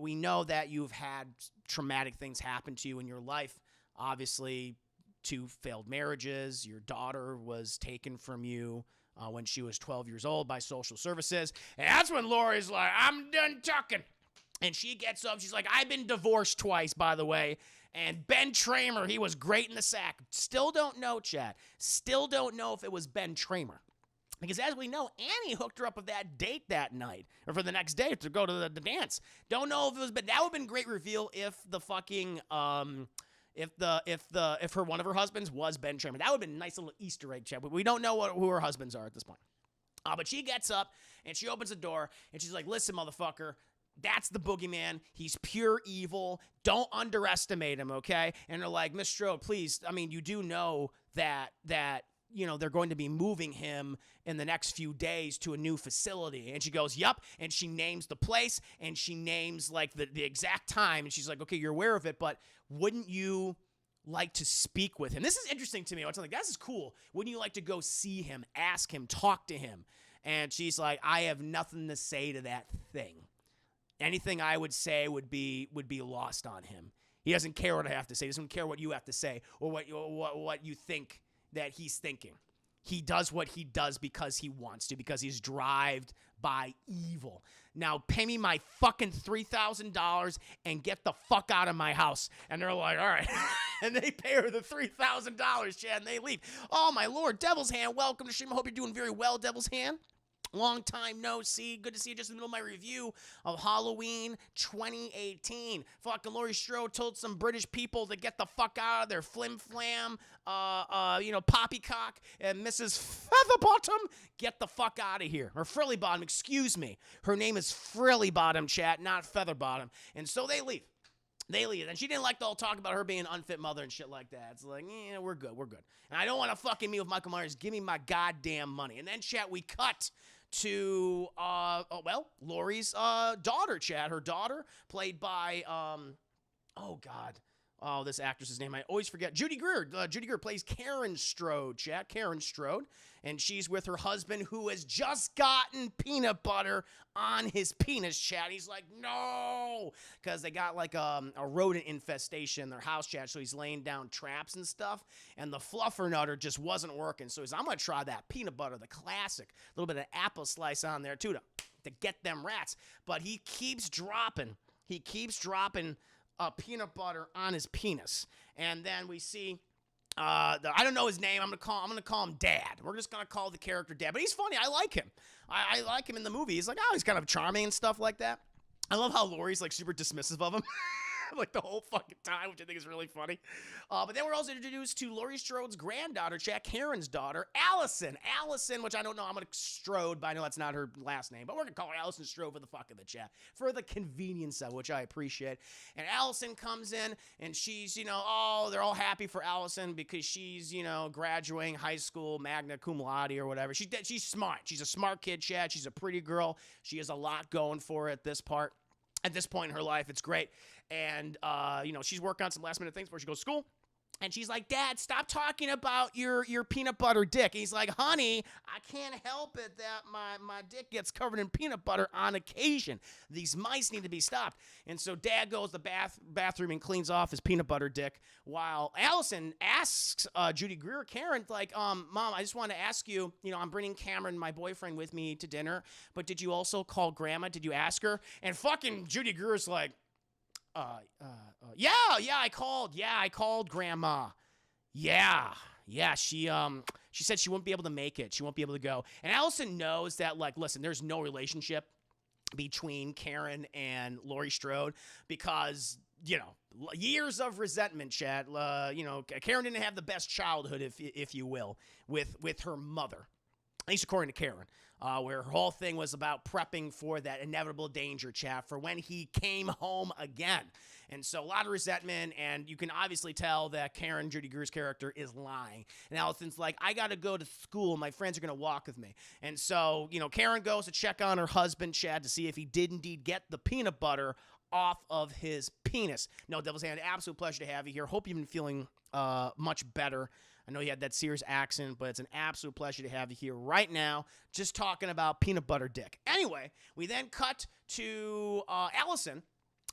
we know that you've had traumatic things happen to you in your life. Obviously, 2 failed marriages. Your daughter was taken from you when she was 12 years old by social services. And that's when Laurie's like, I'm done talking. And she gets up. She's like, I've been divorced twice, by the way. And Ben Tramer, he was great in the sack. Still don't know, Chad. Still don't know if it was Ben Tramer. Because as we know, Annie hooked her up with that date that night, or for the next day to go to the dance. Don't know if it was, but that would have been a great reveal if the fucking, if one of her husbands was Ben Tramer. That would have been a nice little Easter egg, Chad. But we don't know who her husbands are at this point. But she gets up and she opens the door and she's like, listen, motherfucker. That's the boogeyman. He's pure evil. Don't underestimate him, okay? And they're like, Miss Strode, please. I mean, you do know that they're going to be moving him in the next few days to a new facility. And she goes, yup. And she names the place and she names like the exact time. And she's like, okay, you're aware of it, but wouldn't you like to speak with him? This is interesting to me. I'm like, this is cool. Wouldn't you like to go see him, ask him, talk to him? And she's like, I have nothing to say to that thing. Anything I would say would be lost on him. He doesn't care what I have to say. He doesn't care what you have to say or what you think that he's thinking. He does what he does because he wants to, because he's driven by evil. Now pay me my fucking $3,000 and get the fuck out of my house. And they're like, all right. And they pay her the $3,000, Chad, and they leave. Oh, my Lord. Devil's Hand, welcome to stream. I hope you're doing very well, Devil's Hand. Long time no see. Good to see you just in the middle of my review of Halloween 2018. Fucking Laurie Strode told some British people to get the fuck out of their flim flam, poppycock, and Mrs. Featherbottom, get the fuck out of here. Or Frilly Bottom, excuse me. Her name is Frilly Bottom, chat, not Featherbottom. And so they leave. They leave. And she didn't like the whole talk about her being an unfit mother and shit like that. It's like, yeah, we're good. And I don't want to fucking meet with Michael Myers. Give me my goddamn money. And then, chat, we cut to, Laurie's daughter, Chad. Her daughter, played by, Oh, this actress's name I always forget. Judy Greer. Judy Greer plays Karen Strode, chat. Karen Strode. And she's with her husband who has just gotten peanut butter on his penis, chat. He's like, no, because they got like a rodent infestation in their house, chat. So he's laying down traps and stuff. And the Fluffernutter just wasn't working. So he's, I'm going to try that peanut butter, the classic. A little bit of apple slice on there, too, to get them rats. But he keeps dropping. Peanut butter on his penis. And then we see I don't know his name. I'm gonna call him Dad. We're just gonna call the character Dad. But he's funny. I like him. I like him in the movie. He's like, oh, he's kind of charming and stuff like that. I love how Laurie's like super dismissive of him. Like the whole fucking time, which I think is really funny. But then we're also introduced to Laurie Strode's granddaughter, Karen's daughter, Allison. Allison, which I don't know, I'm going to Strode, but I know that's not her last name. But we're going to call her Allison Strode for the fuck of the chat, for the convenience of which I appreciate. And Allison comes in, and she's, they're all happy for Allison because she's, graduating high school, magna cum laude or whatever. She's smart. She's a smart kid, Chad. She's a pretty girl. She has a lot going for her at this point in her life. It's great. And, she's working on some last minute things before she goes to school. And she's like, Dad, stop talking about your peanut butter dick. And he's like, honey, I can't help it that my dick gets covered in peanut butter on occasion. These mice need to be stopped. And so Dad goes to the bathroom and cleans off his peanut butter dick while Allison asks Judy Greer, Karen, like, Mom, I just want to ask you, I'm bringing Cameron, my boyfriend, with me to dinner. But did you also call Grandma? Did you ask her? And fucking Judy Greer's like, I called Grandma. Yeah, she said she wouldn't be able to make it. She won't be able to go. And Allison knows that, like, listen, there's no relationship between Karen and Laurie Strode because, years of resentment, Chad. Karen didn't have the best childhood, if you will, with her mother. At least according to Karen, where her whole thing was about prepping for that inevitable danger, chat, for when he came home again. And so a lot of resentment, and you can obviously tell that Karen, Judy Greer's character, is lying. And Allison's like, I got to go to school. My friends are going to walk with me. And so, Karen goes to check on her husband, Chad, to see if he did indeed get the peanut butter off of his penis. No, Devil's Hand, absolute pleasure to have you here. Hope you've been feeling much better. I know you had that serious accent, but it's an absolute pleasure to have you here right now, just talking about peanut butter dick. Anyway, we then cut to Allison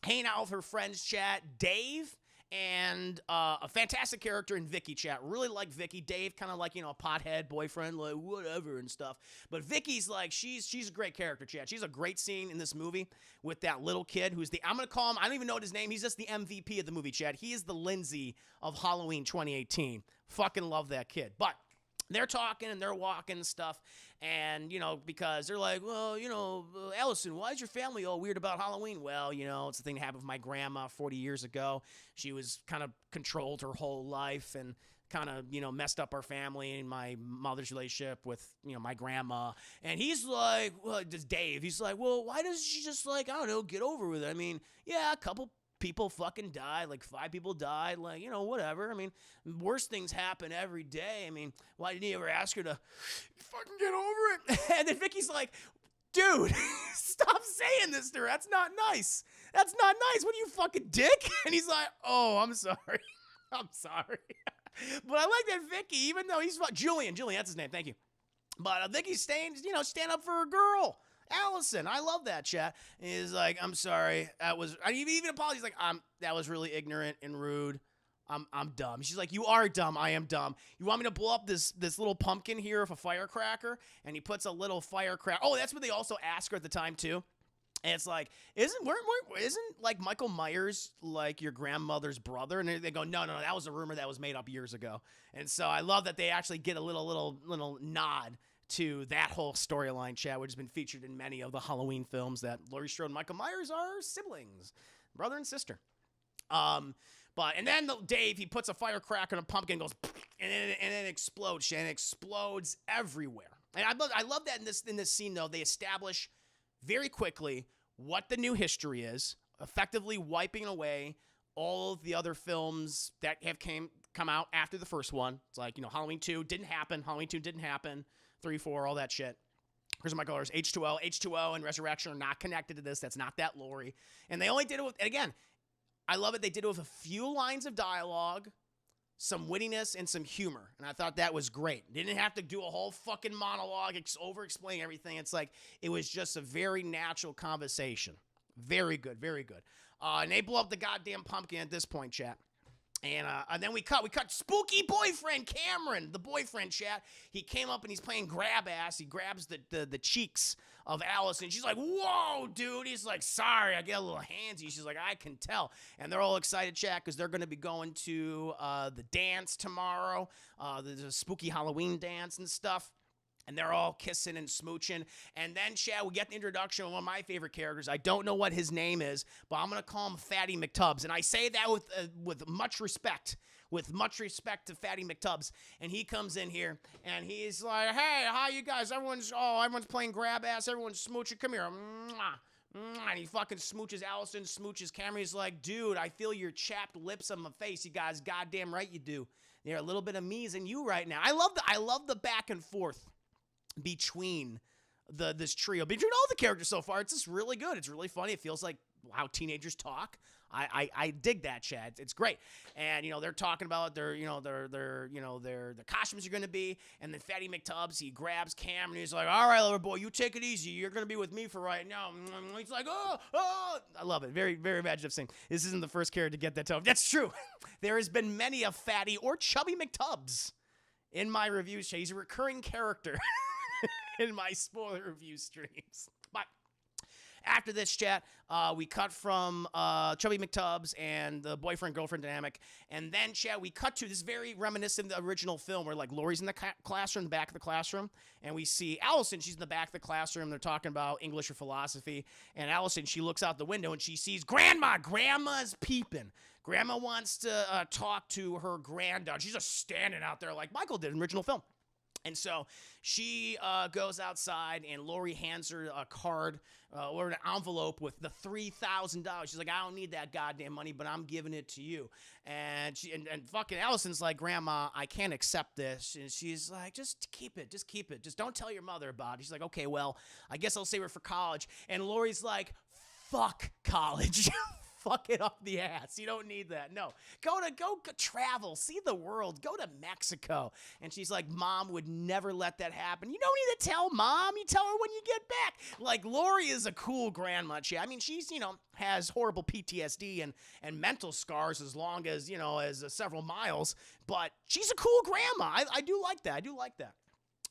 hanging out with her friends, chat, Dave, and a fantastic character in Vicky, chat. Really like Vicky. Dave, kind of like, a pothead boyfriend, like whatever and stuff. But Vicky's like, she's a great character, chat. She's a great scene in this movie with that little kid who's I'm going to call him, I don't even know what his name. He's just the MVP of the movie, chat. He is the Lindsay of Halloween 2018. Fucking love that kid. But they're talking and they're walking and stuff. And, because they're like, well, Allison, why is your family all weird about Halloween? Well, it's the thing that happened with my grandma 40 years ago. She was kind of controlled her whole life and kind of, messed up our family and my mother's relationship with, my grandma. And he's like, well, just Dave, he's like, well, why doesn't she just, like, I don't know, get over with it? I mean, yeah, a couple people fucking died, like 5 people died, like, whatever. I mean, worse things happen every day. I mean, why didn't you ever ask her to fucking get over it? And then Vicky's like, dude, stop saying this to her. That's not nice. That's not nice. What are you, fucking dick? And he's like, oh, I'm sorry. I'm sorry. But I like that Vicky, even though he's Julian, that's his name. Thank you. But Vicky's stand up for her girl. Allison, I love that, chat. He's like, I'm sorry. I even apologized. Like, that was really ignorant and rude. I'm dumb. She's like, you are dumb. I am dumb. You want me to blow up this little pumpkin here with a firecracker? And he puts a little firecracker. Oh, that's what they also ask her at the time too. And it's like, isn't like Michael Myers like your grandmother's brother? And they go, no, that was a rumor that was made up years ago. And so I love that they actually get a little nod to that whole storyline, chat, which has been featured in many of the Halloween films that Laurie Strode and Michael Myers are siblings, brother and sister. And then Dave, he puts a firecracker in a pumpkin, goes, and then it explodes, and it explodes everywhere. And I love that in this scene, though, they establish very quickly what the new history is, effectively wiping away all of the other films that have come out after the first one. It's like, Halloween 2 didn't happen. Halloween 2 didn't happen. 3, 4, all that shit. Here's my colors. H2O and Resurrection are not connected to this. That's not that Laurie. And they only did it with, and again, I love it. They did it with a few lines of dialogue, some wittiness, and some humor. And I thought that was great. Didn't have to do a whole fucking monologue, over-explain everything. It's like, it was just a very natural conversation. Very good, very good. And they blow up the goddamn pumpkin at this point, chat. And then we cut spooky boyfriend Cameron, the boyfriend, chat. He came up and he's playing grab ass. He grabs the cheeks of Allison. She's like, whoa, dude. He's like, sorry, I get a little handsy. She's like, I can tell. And they're all excited, chat, because they're going to be going to the dance tomorrow. There's a spooky Halloween dance and stuff. And they're all kissing and smooching. And then, Chad, we get the introduction of one of my favorite characters. I don't know what his name is, but I'm going to call him Fatty McTubbs. And I say that with much respect. With much respect to Fatty McTubbs. And he comes in here, and he's like, hey, how you guys? Everyone's playing grab ass. Everyone's smooching. Come here. And he fucking smooches Allison, smooches Cameron. He's like, dude, I feel your chapped lips on my face. You guys goddamn right you do. They're a little bit of me's in you right now. I love the back and forth between this trio, between all the characters so far. It's just really good. It's really funny. It feels like how teenagers talk. I dig that, Chad. It's great. And they're talking about their costumes are going to be. And then Fatty McTubbs, he grabs Cam and he's like, all right, little boy, you take it easy. You're going to be with me for right now. He's like, oh, I love it. Very, very imaginative thing. This isn't the first character to get that tone. That's true. There has been many a Fatty or Chubby McTubbs in my reviews. He's a recurring character in my spoiler review streams. But after this, chat, we cut from Chubby McTubbs and the boyfriend-girlfriend dynamic. And then, chat, we cut to this very reminiscent of the original film where, like, Laurie's in the classroom, the back of the classroom. And we see Allison. She's in the back of the classroom. They're talking about English or philosophy. And Allison, she looks out the window and she sees Grandma. Grandma's peeping. Grandma wants to talk to her granddaughter. She's just standing out there like Michael did in the original film. And so she goes outside, and Laurie hands her a card or an envelope with the $3,000. She's like, I don't need that goddamn money, but I'm giving it to you. And and fucking Allison's like, Grandma, I can't accept this. And she's like, just keep it. Just keep it. Just don't tell your mother about it. She's like, okay, well, I guess I'll save it for college. And Laurie's like, fuck college. Fuck it up the ass. You don't need that. No. Go travel. See the world. Go to Mexico. And she's like, Mom would never let that happen. You don't need to tell Mom. You tell her when you get back. Like, Laurie is a cool grandma. I mean, she's, has horrible PTSD and mental scars as long as, as several miles. But she's a cool grandma. I do like that. I do like that.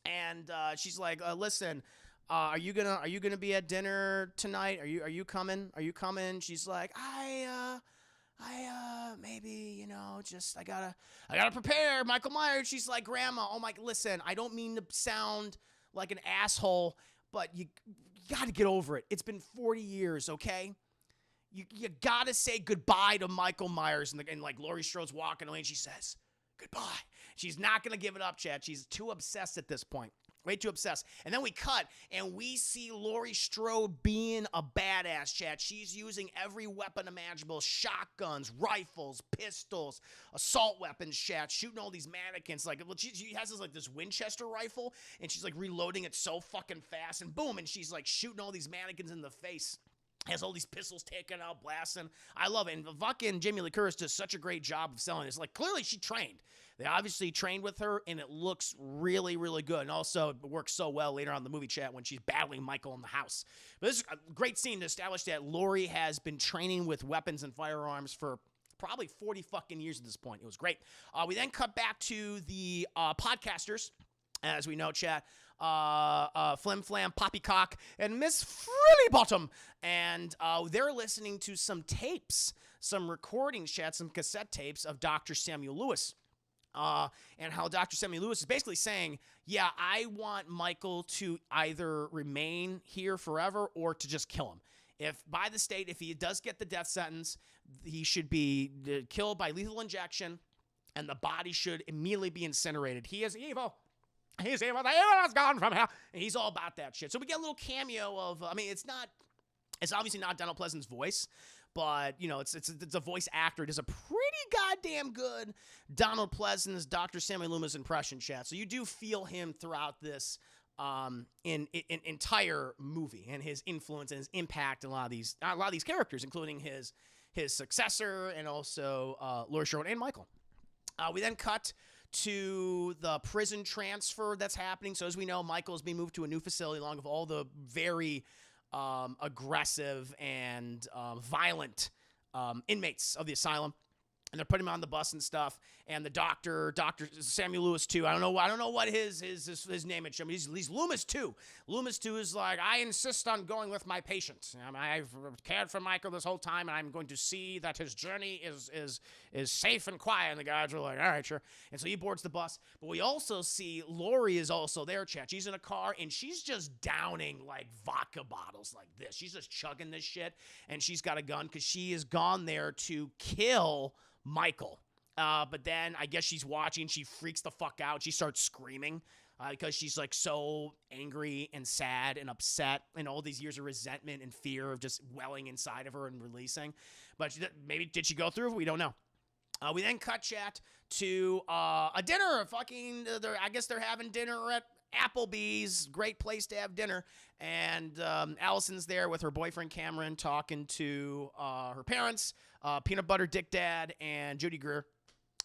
And she's like, listen, are you gonna be at dinner tonight? Are you coming? Are you coming? She's like, I maybe, just I gotta prepare. Michael Myers. She's like, Grandma, oh my, listen, I don't mean to sound like an asshole, but you gotta get over it. It's been 40 years, okay? You gotta say goodbye to Michael Myers. And like Laurie Strode's walking away and she says, goodbye. She's not gonna give it up, Chad. She's too obsessed at this point. Way too obsessed. And then we cut, and we see Laurie Strode being a badass, chat. She's using every weapon imaginable. Shotguns, rifles, pistols, assault weapons, chat. Shooting all these mannequins. Like, she has this Winchester rifle, and she's, like, reloading it so fucking fast. And boom, and she's, like, shooting all these mannequins in the face. Has all these pistols taken out, blasting. I love it. And fucking Jamie Lee Curtis does such a great job of selling this. Like, clearly she trained. They obviously trained with her, and it looks really, really good. And also, it works so well later on in the movie, chat, when she's battling Michael in the house. But this is a great scene to establish that Laurie has been training with weapons and firearms for probably 40 fucking years at this point. It was great. We then cut back to the podcasters. As we know, chat, Flim Flam, Poppycock, and Miss Frilly Bottom. And they're listening to some tapes, some recordings, chat, some cassette tapes of Dr. Samuel Lewis. And how Dr. Samuel Lewis is basically saying, yeah, I want Michael to either remain here forever or to just kill him. If by the state, if he does get the death sentence, he should be killed by lethal injection, and the body should immediately be incinerated. He is evil. He's evil. The evil has gone from here. And he's all about that shit. So we get a little cameo of, it's obviously not Donald Pleasant's voice, but, it's a voice actor. It is a pretty goddamn good Donald Pleasant's Dr. Samuel Loomis impression, chat. So you do feel him throughout this in entire movie, and his influence and his impact on a lot of these characters, including his his successor, and also Laurie Strode and Michael. We then cut to the prison transfer that's happening. So as we know, Michael is being moved to a new facility along with all the very aggressive and violent inmates of the asylum. And they're putting him on the bus and stuff. And the Dr. Samuel Lewis too. I don't know what his name is. He's Loomis too. Loomis too is like, I insist on going with my patient. I've cared for Michael this whole time, and I'm going to see that his journey is safe and quiet. And the guys are like, all right, sure. And so he boards the bus. But we also see Laurie is also there, chat. She's in a car, and she's just downing like vodka bottles like this. She's just chugging this shit, and she's got a gun because she has gone there to kill Michael. But then I guess she's watching. She freaks the fuck out. She starts screaming because she's like so angry and sad and upset, and all these years of resentment and fear of just welling inside of her and releasing. But maybe did she go through? We don't know. We then cut, chat, to a dinner. I guess they're having dinner at Applebee's. Great place to have dinner. And Allison's there with her boyfriend Cameron talking to her parents, Peanut Butter Dick Dad and Judy Greer.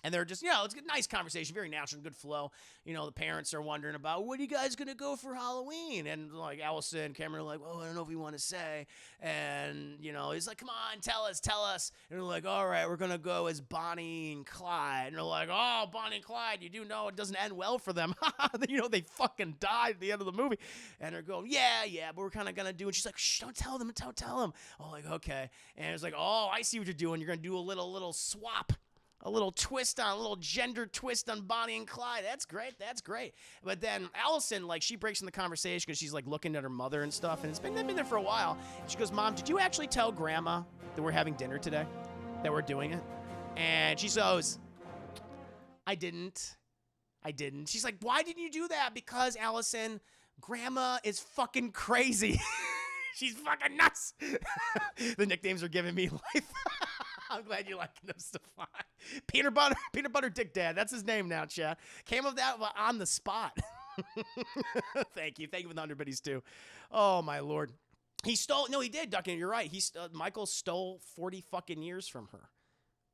And they're just, it's a nice conversation, very natural, good flow. The parents are wondering about, what are you guys going to go for Halloween? And like Allison and Cameron are like, well, I don't know if we want to say. And, he's like, come on, tell us. And they're like, all right, we're going to go as Bonnie and Clyde. And they're like, oh, Bonnie and Clyde, you do know it doesn't end well for them. They fucking died at the end of the movie. And they're going, yeah, but we're kind of going to do it. She's like, shh, don't tell them. Oh, like, okay. And it's like, oh, I see what you're doing. You're going to do a little swap. A little gender twist on Bonnie and Clyde. That's great. But then Allison, she breaks in the conversation because she's looking at her mother and stuff, and they've been there for a while. She goes, Mom, did you actually tell Grandma that we're having dinner today? That we're doing it? And she goes, I didn't. She's like, why didn't you do that? Because, Allison, Grandma is fucking crazy. She's fucking nuts. The nicknames are giving me life. I'm glad you like them, Stefan. Peanut Butter Dick Dad. That's his name now, chat. Came up with that on the spot. Thank you for the 100 biddies too. Oh my lord. He did, Duncan. You're right. Michael stole 40 fucking years from her.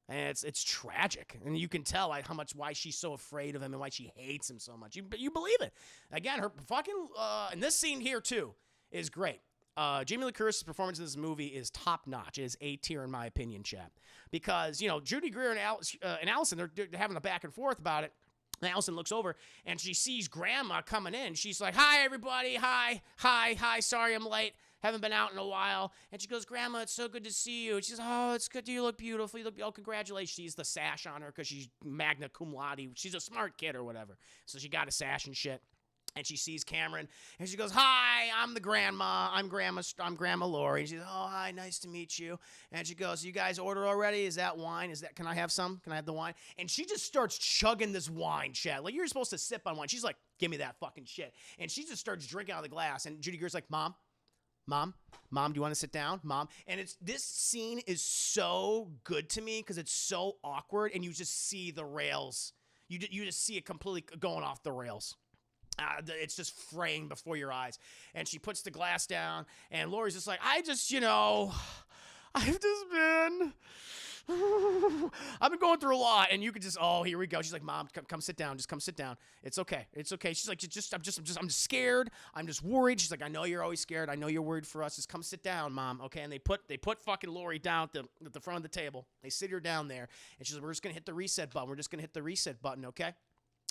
And it's tragic. And you can tell why she's so afraid of him and why she hates him so much. You believe it. Again, her fucking, and this scene here too is great. Jamie Lee Curtis's performance in this movie is top notch. It is A tier in my opinion, chat. Because, Judy Greer and Allison, they're having a back and forth about it. And Allison looks over and she sees Grandma coming in. She's like, hi, everybody. Hi. Sorry I'm late. Haven't been out in a while. And she goes, Grandma, it's so good to see you. And she says, oh, it's good. You look beautiful. Oh, congratulations. She's the sash on her because she's magna cum laude. She's a smart kid or whatever. So she got a sash and shit. And she sees Cameron, and she goes, hi, I'm the grandma. I'm Grandma Laurie. And she goes, oh, hi, nice to meet you. And she goes, you guys order already? Is that wine? Can I have some? Can I have the wine? And she just starts chugging this wine, chat. You're supposed to sip on wine. She's like, give me that fucking shit. And she just starts drinking out of the glass. And Judy Greer's like, Mom, do you want to sit down? Mom. And this scene is so good to me because it's so awkward, and you just see the rails. You just see it completely going off the rails. It's just fraying before your eyes. And she puts the glass down, and Laurie's just like, I've just been going through a lot. And you could just, oh, here we go. She's like, Mom, come sit down. Just come sit down. It's okay. She's like, I'm just scared. I'm just worried. She's like, I know you're always scared. I know you're worried for us. Just come sit down, Mom. Okay. And they put fucking Laurie down at the front of the table. They sit her down there, and she's like, we're just going to hit the reset button. Okay.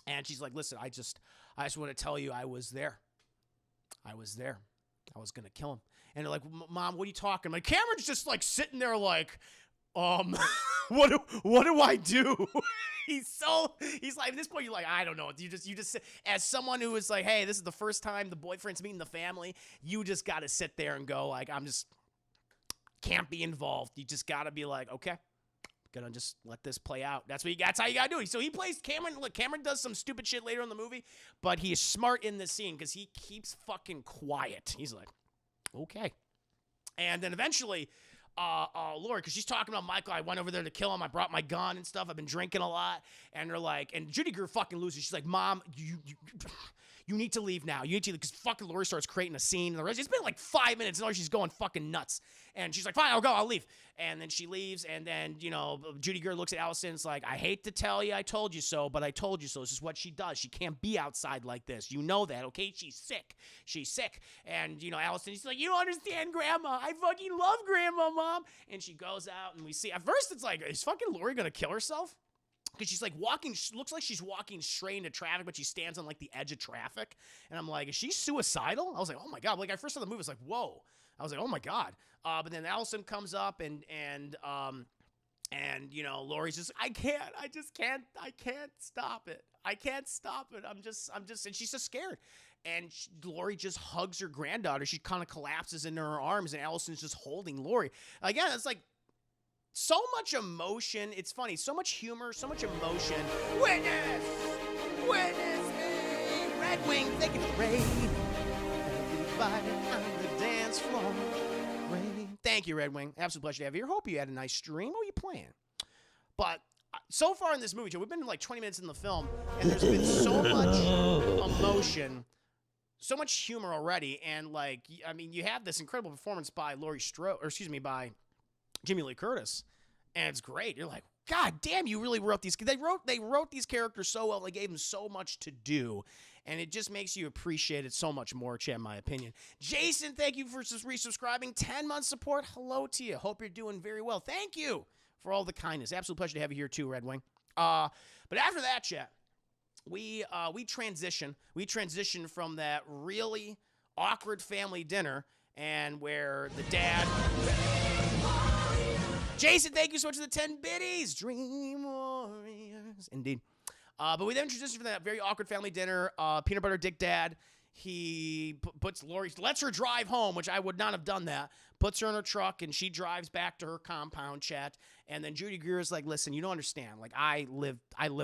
And she's like, listen, I just want to tell you I was there. I was going to kill him. And they're like, Mom, what are you talking about? Cameron's just sitting there like, what do I do? He's like, at this point, you're like, I don't know. You just as someone who is like, hey, this is the first time the boyfriend's meeting the family, you just got to sit there and go can't be involved. You just got to be like, okay. Gonna just let this play out. That's how you gotta do it. So he plays Cameron. Look, Cameron does some stupid shit later in the movie, but he is smart in this scene because he keeps fucking quiet. He's like, okay. And then eventually, Laurie, because she's talking about Michael, I went over there to kill him. I brought my gun and stuff. I've been drinking a lot. And they're like, and Judy Greer fucking loses. She's like, Mom, you need to leave now. You need to, because fucking Laurie starts creating a scene. And the rest, it's been like 5 minutes, and she's going fucking nuts. And she's like, fine, I'll go, I'll leave. And then she leaves, and then, you know, Judy Greer looks at Allison, it's like, I hate to tell you I told you so, but I told you so. This is what she does. She can't be outside like this. You know that, okay? She's sick. She's sick. And, you know, Allison, she's like, you don't understand Grandma. I fucking love Grandma, Mom. And she goes out, and we see, at first it's like, is fucking Laurie gonna kill herself? Because she's like walking, looks like she's walking straight into traffic, but she stands on like the edge of traffic. And I'm like, is she suicidal? I was like, oh my God. Like, I first saw the movie, I was like, whoa. I was like, oh my God. But then Allison comes up and you know, Laurie's just, I can't stop it. I can't stop it. I'm just, and she's just scared. And Laurie just hugs her granddaughter. She kind of collapses into her arms, and Allison's just holding Laurie. Again, it's like, so much emotion. It's funny. So much humor. So much emotion. Witness! Witness me! Red Wing, take it Ray. Everybody on the dance floor. Ray. Thank you, Red Wing. Absolute pleasure to have you here. Hope you had a nice stream. What are you playing? But so far in this movie, Joe, we've been like 20 minutes in the film, and there's been so much emotion, so much humor already. And like, I mean, you have this incredible performance by Laurie Strode, or excuse me, by Jamie Lee Curtis, and it's great. You're like, God damn, you really wrote these. They wrote these characters so well. They gave them so much to do, and it just makes you appreciate it so much more, Chad, in my opinion. Jason, thank you for resubscribing. 10 months support. Hello to you. Hope you're doing very well. Thank you for all the kindness. Absolute pleasure to have you here too, Red Wing. But after that, Chad, we transition. We transition from that really awkward family dinner, and where the dad. Jason, thank you so much for the 10 biddies. Dream Warriors. Indeed. But we then transition from that very awkward family dinner. Peanut Butter Dick Dad, he puts Laurie, lets her drive home, which I would not have done that. Puts her in her truck, and she drives back to her compound, chat. And then Judy Greer is like, listen, you don't understand. Like, I lived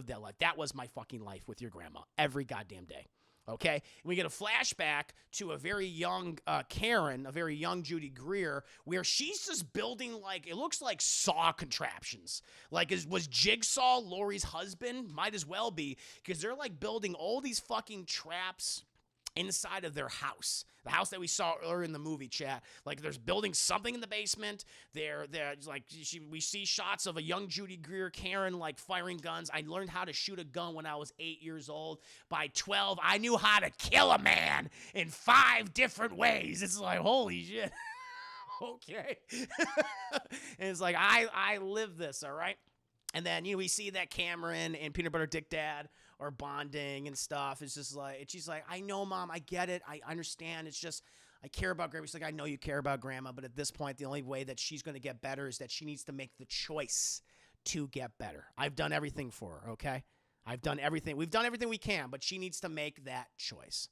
that life. That was my fucking life with your grandma every goddamn day. Okay, and we get a flashback to a very young Karen, a very young Judy Greer, where she's just building, like, it looks like Saw contraptions. Like, was Jigsaw Laurie's husband? Might as well be, because they're like building all these fucking traps inside of their house, the house that we saw earlier in the movie, chat. Like, there's building something in the basement. They're like, we see shots of a young Judy Greer, Karen, like firing guns. I learned how to shoot a gun when I was 8 years old. By 12, I knew how to kill a man in 5 different ways. It's like, holy shit. Okay. And it's like, I live this, all right? And then, you know, we see that Cameron and Peanut Butter Dick Dad are bonding and stuff. It's just like, she's like, I know, Mom, I get it. I understand. It's just, I care about Grandma. She's like, I know you care about Grandma, but at this point, the only way that she's going to get better is that she needs to make the choice to get better. I've done everything for her, okay? I've done everything. We've done everything we can, but she needs to make that choice.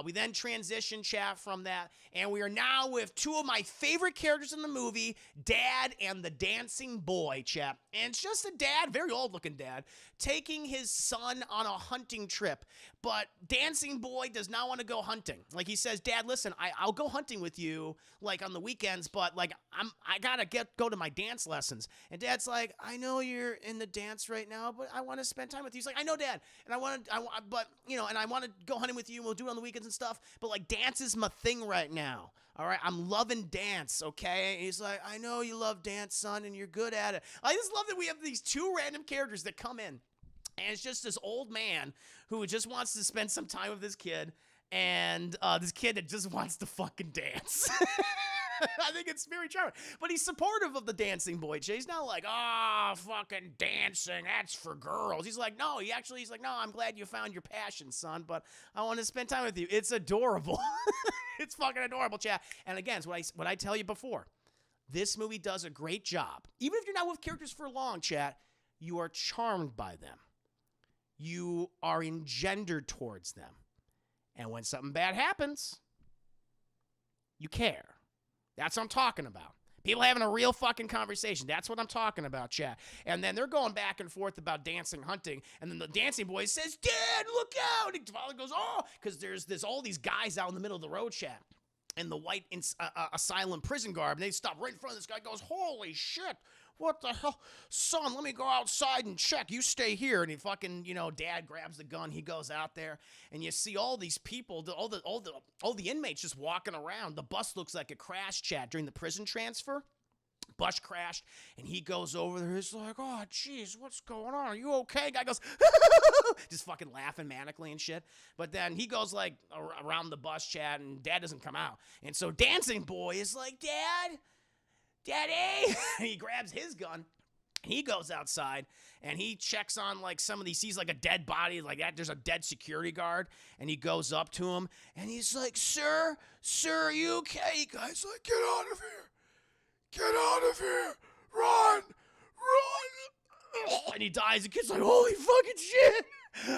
We then transition, chat, from that, and we are now with 2 of my favorite characters in the movie, Dad and the Dancing Boy, chat. And it's just a dad, very old-looking dad, taking his son on a hunting trip. But Dancing Boy does not want to go hunting. Like, he says, Dad, listen, I'll go hunting with you, like, on the weekends, but, like, I gotta go to my dance lessons. And Dad's like, I know you're in the dance right now, but I want to spend time with you. He's like, I know, Dad, and I want to go hunting with you, and we'll do it on the weekends and stuff, but, like, dance is my thing right now. All right, I'm loving dance, okay? And he's like, I know you love dance, son, and you're good at it. I just love that we have these 2 random characters that come in, and it's just this old man who just wants to spend some time with this kid, and this kid that just wants to fucking dance. I think it's very charming. But he's supportive of the Dancing Boy. He's not like, fucking dancing, that's for girls. He's like, no, he's like, no, I'm glad you found your passion, son, but I want to spend time with you. It's adorable. It's fucking adorable, chat. And again, it's what I tell you before. This movie does a great job. Even if you're not with characters for long, chat, you are charmed by them. You are engendered towards them. And when something bad happens, you care. That's what I'm talking about. People having a real fucking conversation. That's what I'm talking about, chat. And then they're going back and forth about dancing, hunting. And then the Dancing Boy says, Dad, look out. And father goes, oh, because there's all these guys out in the middle of the road, chat. in the white asylum prison garb, and they stop right in front of this guy. Goes, holy shit, what the hell, son? Let me go outside and check. You stay here. And he fucking, dad grabs the gun. He goes out there, and you see all these people, all the inmates just walking around. The bus looks like a crash, chat, during the prison transfer. Bus crashed, and he goes over there. He's like, oh, jeez, what's going on? Are you okay? Guy goes, just fucking laughing manically and shit. But then he goes, like, around the bus, chat, and dad doesn't come out. And so Dancing Boy is like, Daddy! And he grabs his gun. He goes outside, and he checks on, like, some of these, sees, like, a dead body, like that. There's a dead security guard, and he goes up to him, and he's like, Sir, are you okay? Guy's like, get out of here. Get out of here! Run! And he dies. The kid's like, holy fucking shit!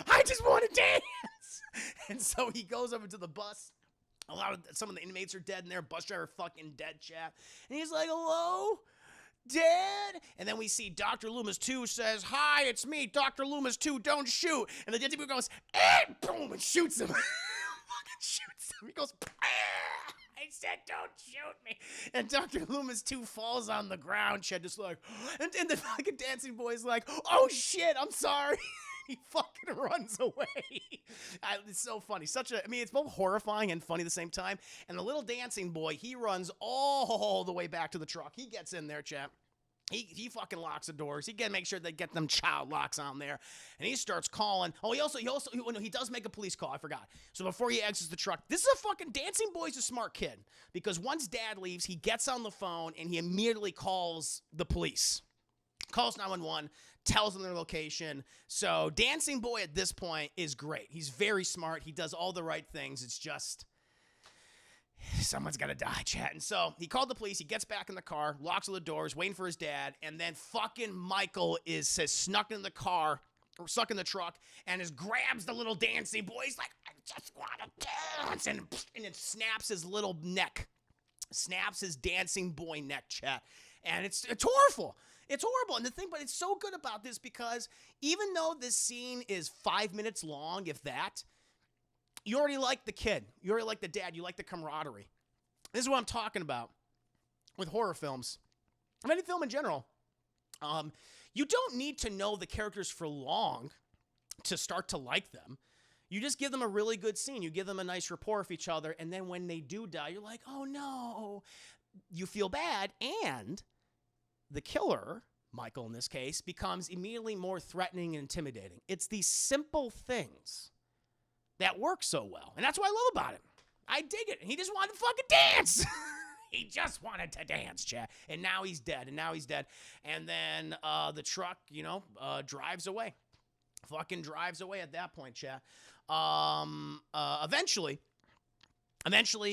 I just want to dance! And so he goes over to the bus. Some of the inmates are dead in there. Bus driver fucking dead, chat. And he's like, hello? Dad? And then we see Dr. Loomis 2 says, hi, it's me, Dr. Loomis 2, don't shoot. And the dead dude goes, and boom, and shoots him. Fucking shoots him. He goes, I said, don't shoot me. And Dr. Loomis 2 falls on the ground, Chad, just like, and the fucking Dancing Boy's like, oh shit, I'm sorry. He fucking runs away. It's so funny. It's both horrifying and funny at the same time. And the little Dancing Boy, he runs all the way back to the truck. He gets in there, chap. He fucking locks the doors. He make sure they get them child locks on there, and he starts calling. Oh, he does make a police call. I forgot. So before he exits the truck, this is a fucking Dancing Boy's a smart kid, because once dad leaves, he gets on the phone and he immediately calls the police. Calls 911, tells them their location. So Dancing Boy at this point is great. He's very smart. He does all the right things. It's just, someone's got to die, chat. And so he called the police. He gets back in the car, locks all the doors, waiting for his dad. And then fucking Michael says snuck in the car, or stuck in the truck, and grabs the little Dancing Boy. He's like, I just want to dance. And it snaps his little neck. Snaps his Dancing Boy neck, chat. And it's horrible. It's horrible. And but it's so good about this, because even though this scene is 5 minutes long, if that, you already like the kid. You already like the dad. You like the camaraderie. This is what I'm talking about with horror films. Of any film in general. You don't need to know the characters for long to start to like them. You just give them a really good scene. You give them a nice rapport with each other. And then when they do die, you're like, oh no. You feel bad. And the killer, Michael in this case, becomes immediately more threatening and intimidating. It's these simple things that work so well. And that's what I love about him. I dig it. He just wanted to fucking dance. He just wanted to dance, chat. And now he's dead. And then the truck, drives away. Fucking drives away at that point, chat. Eventually,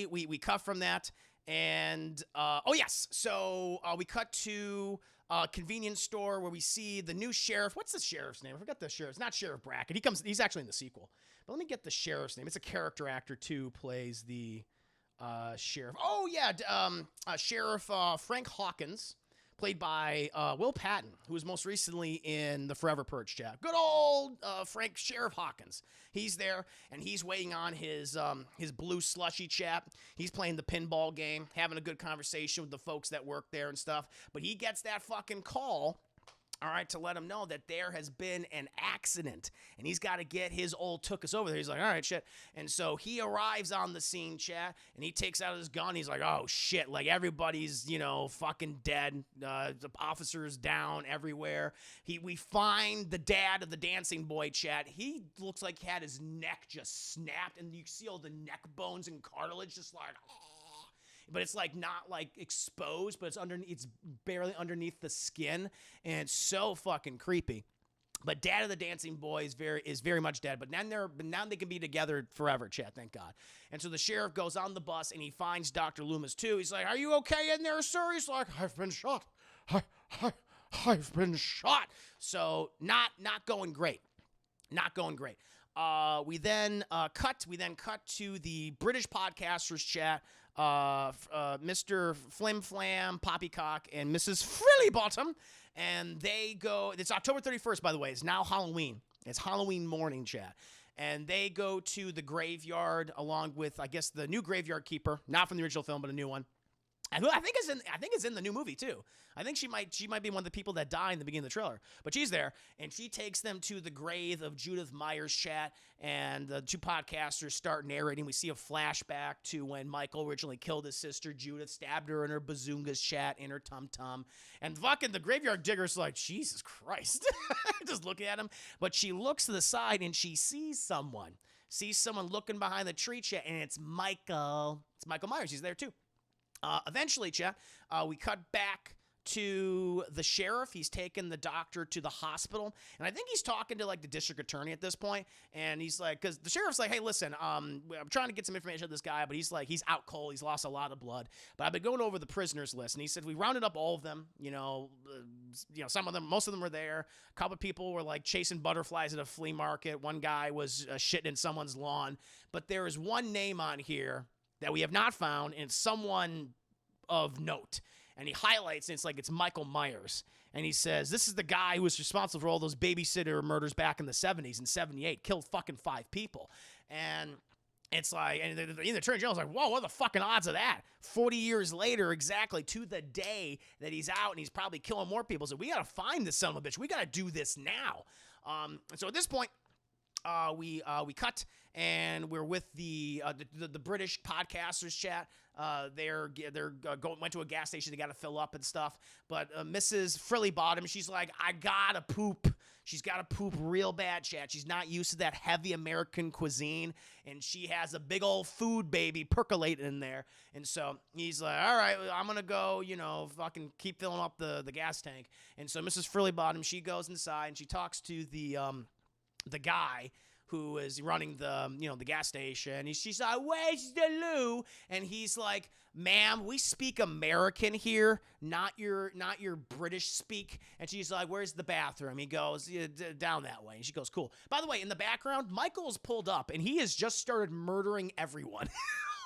we cut from that. And, so we cut to a convenience store where we see the new sheriff. What's the sheriff's name? I forgot the sheriff. It's not Sheriff Brackett. He's actually in the sequel. But let me get the sheriff's name. It's a character actor, too, plays the sheriff. Oh, yeah, Sheriff Frank Hawkins, played by Will Patton, who was most recently in the Forever Purge, chat. Good old Sheriff Hawkins. He's there, and he's waiting on his blue slushy chap. He's playing the pinball game, having a good conversation with the folks that work there and stuff. But he gets that fucking call, all right, to let him know that there has been an accident, and he's got to get his old tookus over there. He's like, all right, shit. And so he arrives on the scene, chat, and he takes out his gun. He's like, oh, shit, like everybody's, fucking dead. The officer's down everywhere. We find the dad of the Dancing Boy, chat. He looks like he had his neck just snapped, and you see all the neck bones and cartilage just like, but it's like not like exposed, but it's barely underneath the skin, and it's so fucking creepy. But dad of the Dancing Boy is very much dead. But now they can be together forever, chat, thank God. And so the sheriff goes on the bus and he finds Dr. Loomis too. He's like, "Are you okay in there, sir?" He's like, "I've been shot. I've been shot." So not going great. Not going great. We then cut to the British podcasters chat. Mr. Flim Flam, Poppycock, and Mrs. Frillybottom, and they go. It's October 31st, by the way. It's now Halloween. It's Halloween morning, chat. and they go to the graveyard along with, I guess, the new graveyard keeper, not from the original film, but a new one. And who I think is in the new movie too. I think she might be one of the people that die in the beginning of the trailer. But she's there, and she takes them to the grave of Judith Myers' chat, and the two podcasters start narrating. We see a flashback to when Michael originally killed his sister Judith, stabbed her in her bazunga's chat, in her tum-tum. And fucking the graveyard digger's like, Jesus Christ. Just looking at him. But she looks to the side, and she sees someone looking behind the tree chat, and it's Michael. It's Michael Myers. He's there too. Eventually, chat, we cut back to the sheriff. He's taken the doctor to the hospital, and I think he's talking to like the district attorney at this point. And he's like, because the sheriff's like, hey, listen, I'm trying to get some information on this guy, but he's like, he's out cold. He's lost a lot of blood. But I've been going over the prisoners list, and he said we rounded up all of them. Some of them, most of them were there. A couple of people were like chasing butterflies at a flea market. One guy was shitting in someone's lawn. But there is one name on here that we have not found, and it's someone of note. And he highlights, and it's like, it's Michael Myers. And he says, this is the guy who was responsible for all those babysitter murders back in the 70s and 78, killed fucking 5 people. And it's like, and the Attorney General's like, whoa, what are the fucking odds of that? 40 years later, exactly, to the day that he's out, and he's probably killing more people. So we got to find this son of a bitch. We got to do this now. And so at this point, we cut, and we're with the British podcasters chat. Went to a gas station. They got to fill up and stuff. But Mrs. Frilly Bottom, she's like, I gotta poop. She's got to poop real bad, chat. She's not used to that heavy American cuisine, and she has a big old food baby percolating in there. And so he's like, all right, I'm going to go, fucking keep filling up the gas tank. And so Mrs. Frilly Bottom, she goes inside, and she talks to the guy who is running the gas station. She's like, where's the loo? And he's like, ma'am, we speak American here, not your British speak. And she's like, where's the bathroom? He goes, down that way. And she goes, cool. By the way, in the background, Michael's pulled up, and he has just started murdering everyone.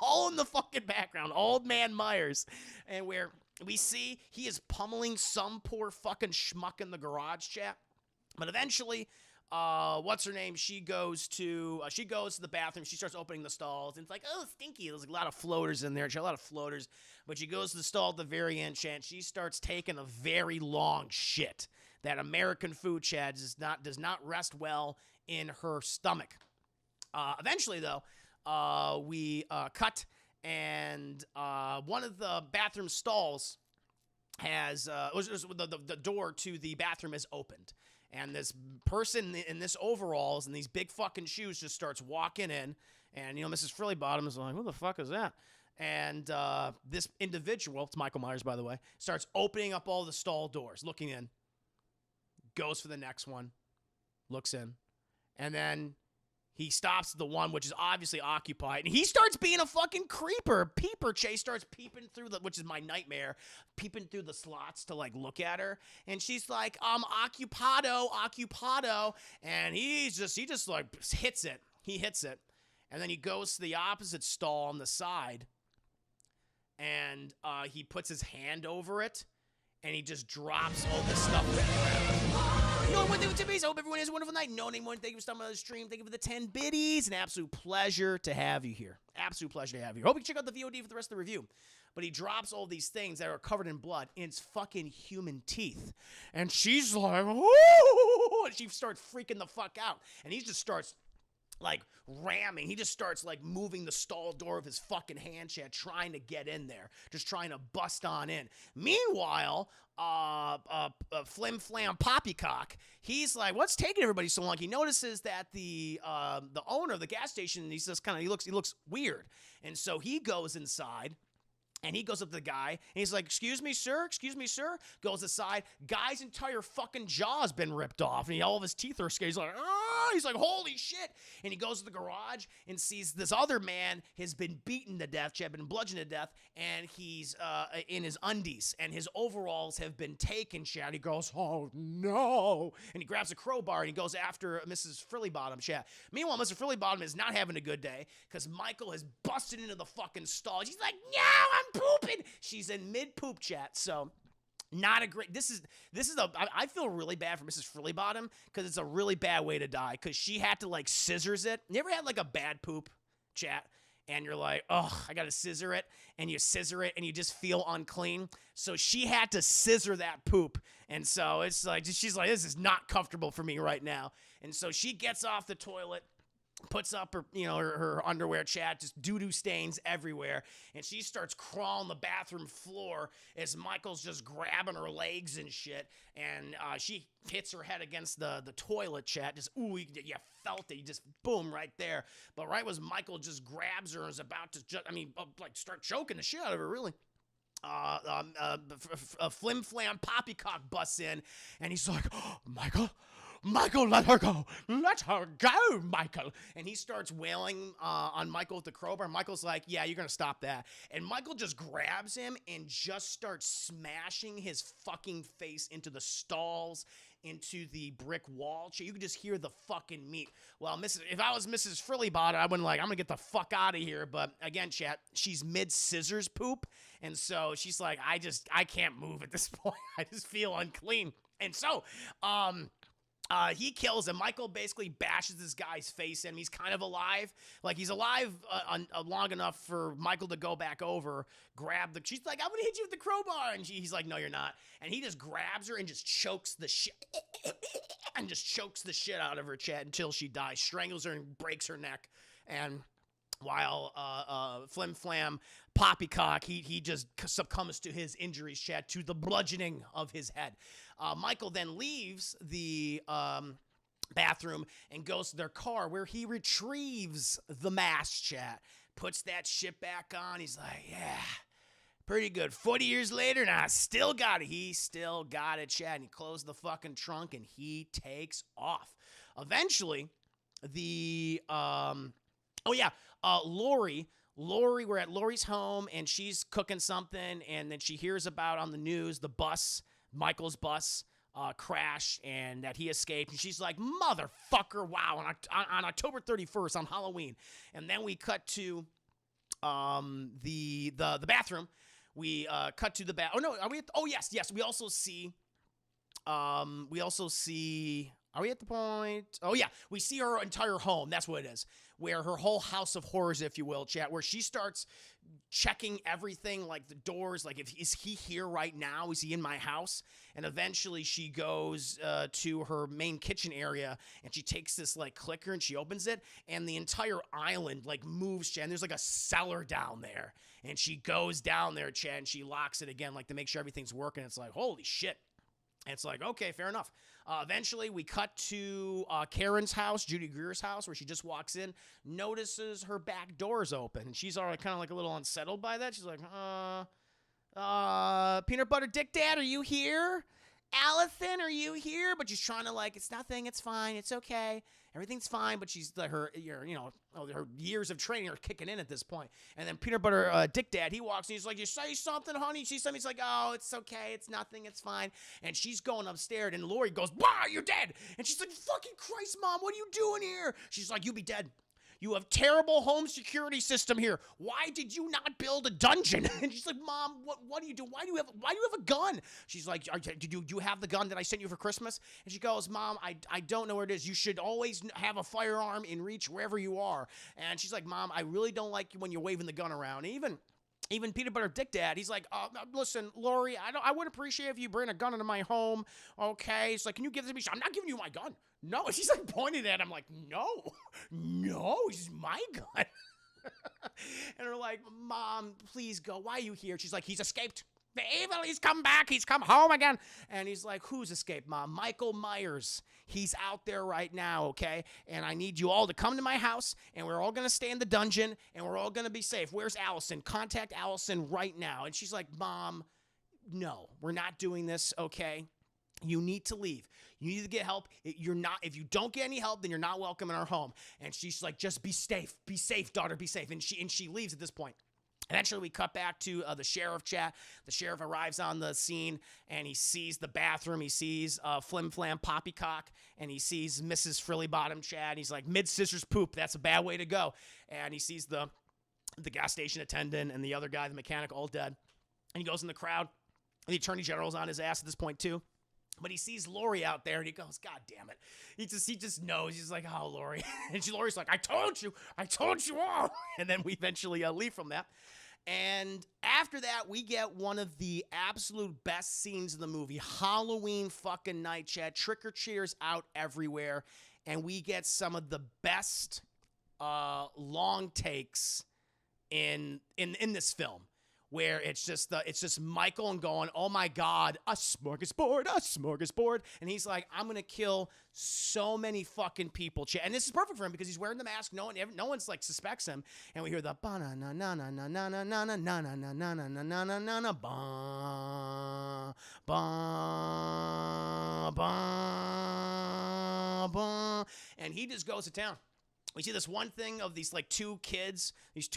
All in the fucking background, Old Man Myers. And where we see he is pummeling some poor fucking schmuck in the garage, chat. But eventually, what's her name? She goes to the bathroom. She starts opening the stalls, and it's like, oh, stinky. There's a lot of floaters in there. She had a lot of floaters, but she goes to the stall at the very end, and she starts taking a very long shit. That American food, Chad, does not rest well in her stomach. Eventually, though, we cut, and one of the bathroom stalls has the door to the bathroom is opened. And this person in this overalls and these big fucking shoes just starts walking in. And, Mrs. Frilly Bottom is like, who the fuck is that? And this individual, it's Michael Myers, by the way, starts opening up all the stall doors, looking in, goes for the next one, looks in, and then he stops at the one which is obviously occupied, and he starts being a fucking peeper. Chase starts peeping through which is my nightmare, peeping through the slots to like look at her, and she's like, occupado, and he just like hits it. He hits it, and then he goes to the opposite stall on the side, and he puts his hand over it, and he just drops all this stuff around. No one thing to me. I hope everyone has a wonderful night. No anyone, thank you for stopping on the stream. Thank you for the 10 biddies. An absolute pleasure to have you here. Absolute pleasure to have you. Hope you check out the VOD for the rest of the review. But he drops all these things that are covered in blood, and it's fucking human teeth. And she's like, ooh! And she starts freaking the fuck out. And he just starts like ramming. He just starts like moving the stall door of his fucking hand, chat, trying to get in there, just trying to bust on in. Meanwhile, Flim Flam Poppycock, he's like, what's taking everybody so long? He notices that the owner of the gas station, he looks weird, and so he goes inside. And he goes up to the guy, and he's like, excuse me, sir? Goes aside. Guy's entire fucking jaw's been ripped off, and all of his teeth are scared. He's like, ah! He's like, holy shit. And he goes to the garage and sees this other man has been beaten to death, been bludgeoned to death, and he's in his undies, and his overalls have been taken, chat. He goes, oh, no. And he grabs a crowbar, and he goes after Mrs. Frilly Bottom, chat. Meanwhile, Mr. Frilly Bottom is not having a good day, because Michael has busted into the fucking stall. She's like, no, I'm pooping. She's in mid-poop, chat, so Not a great. This is I feel really bad for Mrs. Frillybottom because it's a really bad way to die because she had to like scissors it. You ever had like a bad poop, chat? And you're like, oh, I gotta scissor it, and you scissor it, and you just feel unclean. So she had to scissor that poop, and so it's like she's like, this is not comfortable for me right now. And so she gets off the toilet, puts up her, her underwear, chat, just doo-doo stains everywhere, and she starts crawling the bathroom floor as Michael's just grabbing her legs and shit, and she hits her head against the toilet, chat, just, ooh, you felt it, you just, boom, right there, but right as Michael just grabs her and is about to, start choking the shit out of her, really. Flim Flam Poppycock busts in, and he's like, oh, Michael, let her go. Let her go, Michael. And he starts wailing on Michael with the crowbar. Michael's like, yeah, you're going to stop that. And Michael just grabs him and just starts smashing his fucking face into the stalls, into the brick wall. You can just hear the fucking meat. Well, if I was Mrs. Frillybottom, I wouldn't I'm going to get the fuck out of here. But again, chat, she's mid-scissors poop. And so she's like, I can't move at this point. I just feel unclean. And so, he kills him. Michael basically bashes this guy's face in. He's kind of alive. Like, he's alive long enough for Michael to go back over, she's like, I'm gonna hit you with the crowbar. And he's like, no, you're not. And he just grabs her and just chokes the shit out of her, chat, until she dies. Strangles her and breaks her neck. And while Flim Flam Poppycock, he just succumbs to his injuries, chat, to the bludgeoning of his head. Michael then leaves the bathroom and goes to their car where he retrieves the mask, chat, puts that shit back on. He's like, yeah, pretty good. 40 years later, and I still got it. He still got it, chat. And he closed the fucking trunk and he takes off. Eventually, Laurie, we're at Laurie's home, and she's cooking something, and then she hears about on the news the Michael's bus crash, and that he escaped, and she's like, motherfucker, wow, on October 31st, on Halloween. And then we cut to the bathroom. We cut to the bath. Oh, no, are we at yes. We also see, are we at the point? Oh, yeah. We see her entire home. That's what it is. Where her whole house of horrors, if you will, chat, where she starts checking everything, like the doors, like, is he here right now? Is he in my house? And eventually she goes to her main kitchen area, and she takes this, like, clicker, and she opens it, and the entire island, like, moves, chat, and there's, like, a cellar down there. And she goes down there, chat, and she locks it again, like, to make sure everything's working. It's like, holy shit. And it's like, okay, fair enough. Eventually, we cut to Karen's house, Judy Greer's house, where she just walks in, notices her back door's open, and she's already kind of like a little unsettled by that. She's like, Peanut Butter Dick Dad, are you here? Allison, are you here? But she's trying to, like, it's nothing, it's fine, it's okay, everything's fine. But she's like, her years of training are kicking in at this point. And then Peanut Butter Dick Dad, he walks in, he's like, you say something, honey? She says, he's like, oh, it's okay, it's nothing, it's fine. And she's going upstairs, and Laurie goes, wow, you're dead. And she's like, fucking Christ, Mom, what are you doing here? She's like, you be dead. You have terrible home security system here. Why did you not build a dungeon? And she's like, Mom, what do you do? Why do you have a gun? She's like, do you have the gun that I sent you for Christmas? And she goes, Mom, I don't know where it is. You should always have a firearm in reach wherever you are. And she's like, Mom, I really don't like you when you're waving the gun around. Even Peanut Butter Dick Dad, he's like, listen, Laurie, I would appreciate if you bring a gun into my home, okay? He's like, can you give this to me? I'm not giving you my gun. No. And she's like pointing at him like, no, he's my gun. And they're like, Mom, please go. Why are you here? She's like, he's escaped. The evil, he's come back. He's come home again. And he's like, who's escaped, Mom? Michael Myers. He's out there right now, okay? And I need you all to come to my house, and we're all going to stay in the dungeon, and we're all going to be safe. Where's Allison? Contact Allison right now. And she's like, Mom, no, we're not doing this, okay? You need to leave. You need to get help. If you don't get any help, then you're not welcome in our home. And she's like, just be safe. Be safe, daughter, be safe. And she leaves at this point. Eventually, we cut back to the sheriff, chat. The sheriff arrives on the scene, and he sees the bathroom. He sees Flim Flam Poppycock, and he sees Mrs. Frillybottom, chat. He's like, mid-scissors poop. That's a bad way to go. And he sees the gas station attendant and the other guy, the mechanic, all dead. And he goes in the crowd. The attorney general's on his ass at this point too. But he sees Laurie out there and he goes, God damn it. He just knows. He's like, oh, Laurie. And Laurie's like, I told you all. And then we eventually leave from that. And after that, we get one of the absolute best scenes in the movie. Halloween fucking night, chat. Trick-or-treaters out everywhere. And we get some of the best long takes in this film, where it's just Michael and going, oh my God, a smorgasbord. And he's like, I'm going to kill so many fucking people. And this is perfect for him because he's wearing the mask. No one's like suspects him. And we hear the and he just goes to town. We see this one thing of these like two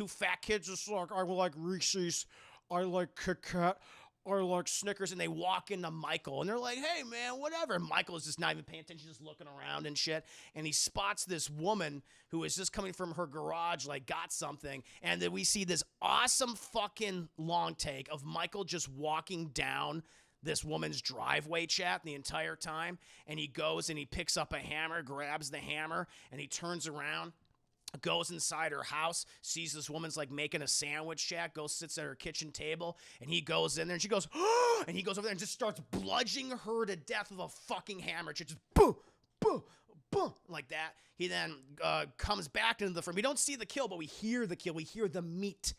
fat kids, just like, I like Reese's, I like Kit Kat, I like Snickers, and they walk into Michael, and they're like, hey, man, whatever. And Michael is just not even paying attention, just looking around and shit, and he spots this woman who is just coming from her garage, like, got something, and then we see this awesome fucking long take of Michael just walking down this woman's driveway, chat, the entire time. And he goes and he picks up a hammer, grabs the hammer, and he turns around, goes inside her house, sees this woman's like making a sandwich, chat, goes, sits at her kitchen table, and he goes in there and she goes, oh, and he goes over there and just starts bludgeoning her to death with a fucking hammer. Just boom, boom, boom, like that. He then comes back into the frame. We don't see the kill, but we hear the kill. We hear the meat.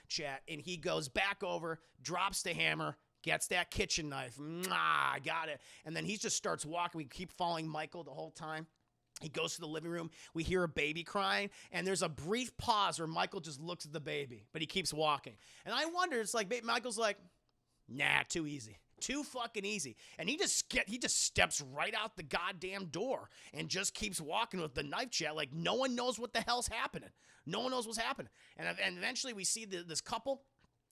Chat. And he goes back over, drops the hammer, gets that kitchen knife. I got it. And then he just starts walking. We keep following Michael the whole time. He goes to the living room. We hear a baby crying, and there's a brief pause where Michael just looks at the baby, but he keeps walking. And I wonder, it's like Michael's like, nah, too easy. Too fucking easy. And he just steps right out the goddamn door and just keeps walking with the knife, chat. Like, no one knows what the hell's happening. No one knows what's happening. And eventually we see this couple.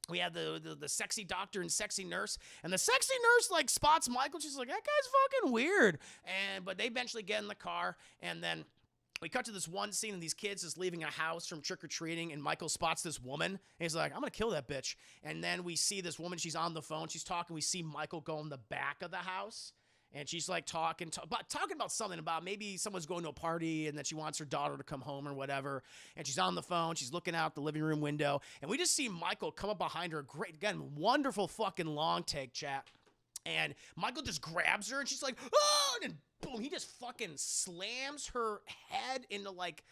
We have the sexy doctor and sexy nurse. And the sexy nurse, like, spots Michael. She's like, that guy's fucking weird. But they eventually get in the car, and then we cut to this one scene of these kids just leaving a house from trick-or-treating, and Michael spots this woman, and he's like, I'm going to kill that bitch. And then we see this woman, she's on the phone, she's talking, we see Michael go in the back of the house, and she's like talking about something about maybe someone's going to a party and that she wants her daughter to come home or whatever, and she's on the phone, she's looking out the living room window, and we just see Michael come up behind her, great, again, wonderful fucking long take, chat. And Michael just grabs her, and she's like, oh, and then boom, he just fucking slams her head into, like,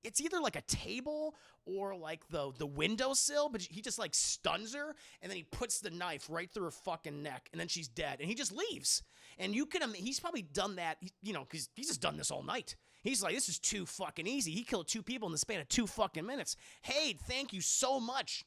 it's either like a table or like the windowsill, but he just like stuns her, and then he puts the knife right through her fucking neck, and then she's dead, and he just leaves. And he's probably done that, you know, because he's just done this all night. He's like, this is too fucking easy. He killed two people in the span of 2 fucking minutes. Hey, thank you so much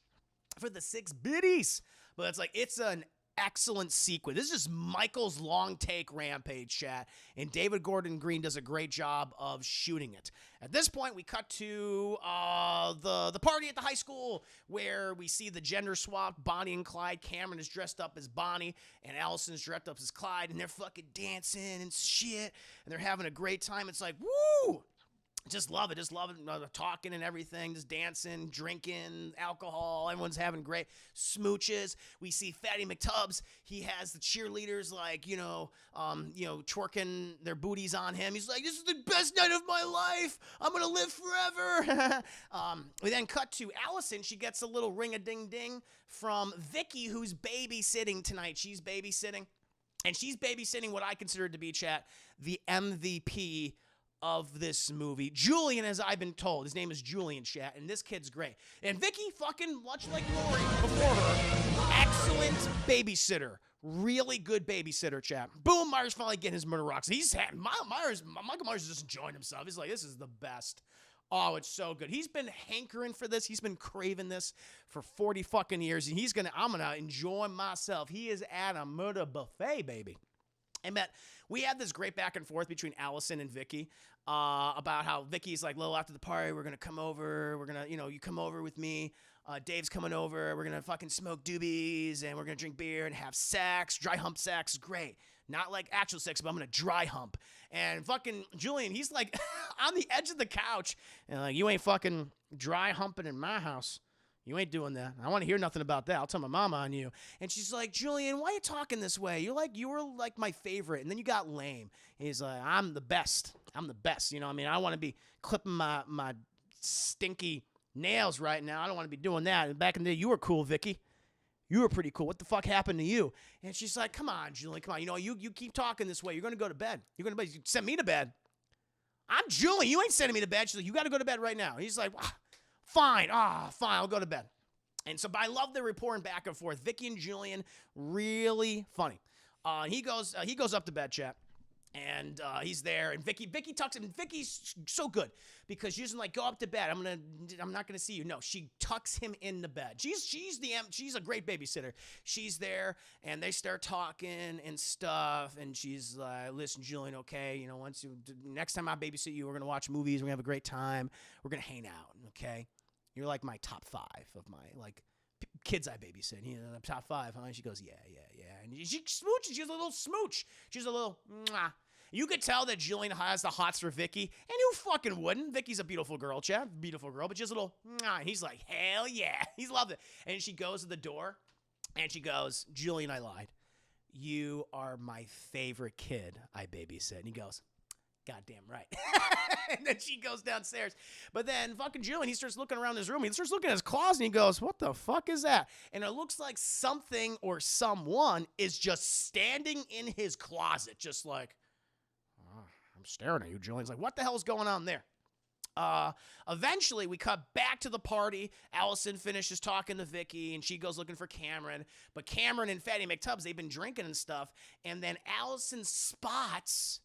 for the 6 biddies. But it's like, it's an excellent sequence. This is just Michael's long take rampage, chat, and David Gordon Green does a great job of shooting it. At this point, we cut to the party at the high school, where we see the gender swap Bonnie and Clyde. Cameron is dressed up as Bonnie, and Allison's dressed up as Clyde, and they're fucking dancing and shit, and they're having a great time. It's like, woo! Just love it. Talking and everything, just dancing, drinking, alcohol. Everyone's having great smooches. We see Fatty McTubbs. He has the cheerleaders, like, twerking their booties on him. He's like, this is the best night of my life. I'm going to live forever. We then cut to Allison. She gets a little ring-a-ding-ding from Vicky, who's babysitting tonight. She's babysitting. And she's babysitting what I consider to be, chat, the MVP of this movie. Julian, as I've been told. His name is Julian, chat, and this kid's great. And Vicky, fucking much like Laurie before her, excellent babysitter. Really good babysitter, chat. Boom, Myers finally getting his murder rocks. Michael Myers is just enjoying himself. He's like, this is the best. Oh, it's so good. He's been hankering for this. He's been craving this for 40 fucking years, and I'm gonna enjoy myself. He is at a murder buffet, baby. And Matt, we had this great back and forth between Allison and Vicky about how Vicky's like, Lil, after the party, we're going to come over. We're going to, you come over with me. Dave's coming over. We're going to fucking smoke doobies, and we're going to drink beer and have sex. Dry hump sex. Great. Not like actual sex, but I'm going to dry hump. And fucking Julian, he's like on the edge of the couch. And like, you ain't fucking dry humping in my house. You ain't doing that. I want to hear nothing about that. I'll tell my mama on you. And she's like, Julian, why are you talking this way? You were like my favorite. And then you got lame. And he's like, I'm the best. I'm the best. You know, I mean, I want to be clipping my stinky nails right now. I don't want to be doing that. And back in the day, you were cool, Vicky. You were pretty cool. What the fuck happened to you? And she's like, come on, Julian, come on. You know, you keep talking this way. You're going to go to bed. You're going to bed. You send me to bed. I'm Julian. You ain't sending me to bed. She's like, you got to go to bed right now. And he's like, fine. Fine. I'll go to bed. And so, but I love the reporting back and forth. Vicky and Julian, really funny. He goes up to bed, chat. And he's there, and Vicky talks to him. Vicky's so good because she's like, go up to bed. I'm not gonna see you. No, she tucks him in the bed. She's a great babysitter. She's there, and they start talking and stuff. And she's like, listen, Julian, okay, you know, next time I babysit you, we're gonna watch movies. We're gonna have a great time. We're gonna hang out, okay? You're like my top 5 of my kids I babysit. You know, top 5, huh? And she goes, yeah. And she smooches. She's a little smooch. She's a little mwah. You could tell that Julian has the hots for Vicky, and who fucking wouldn't? Vicky's a beautiful girl, Chad. Beautiful girl, but just a little mwah. And he's like, hell yeah. He's loved it. And she goes to the door, and she goes, Julian, I lied. You are my favorite kid I babysit. And he goes, goddamn right. And then she goes downstairs. But then fucking Julian, he starts looking around his room. He starts looking at his closet and he goes, what the fuck is that? And it looks like something or someone is just standing in his closet, just like, I'm staring at you, Julian's like, what the hell's going on there? Eventually, we cut back to the party. Allison finishes talking to Vicky, and she goes looking for Cameron. But Cameron and Fatty McTubbs, they've been drinking and stuff. And then Allison spots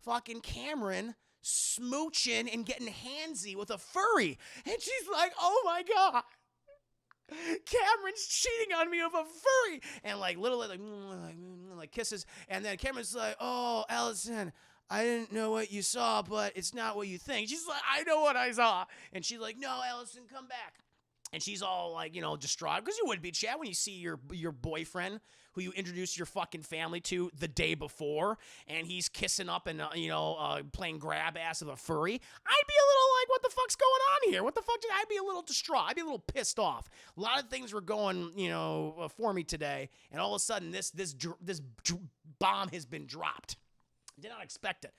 fucking Cameron smooching and getting handsy with a furry. And she's like, oh my God, Cameron's cheating on me with a furry. And like like kisses. And then Cameron's like, oh, Allison, I didn't know what you saw, but it's not what you think. She's like, I know what I saw. And she's like, no, Allison, come back. And she's all like, you know, distraught. Because you would be, Chad, when you see your boyfriend who you introduced your fucking family to the day before, and he's kissing up and, playing grab ass with a furry. I'd be a little like, what the fuck's going on here? What the fuck? I'd be a little distraught. I'd be a little pissed off. A lot of things were going, for me today. And all of a sudden, this bomb has been dropped. Did not expect it.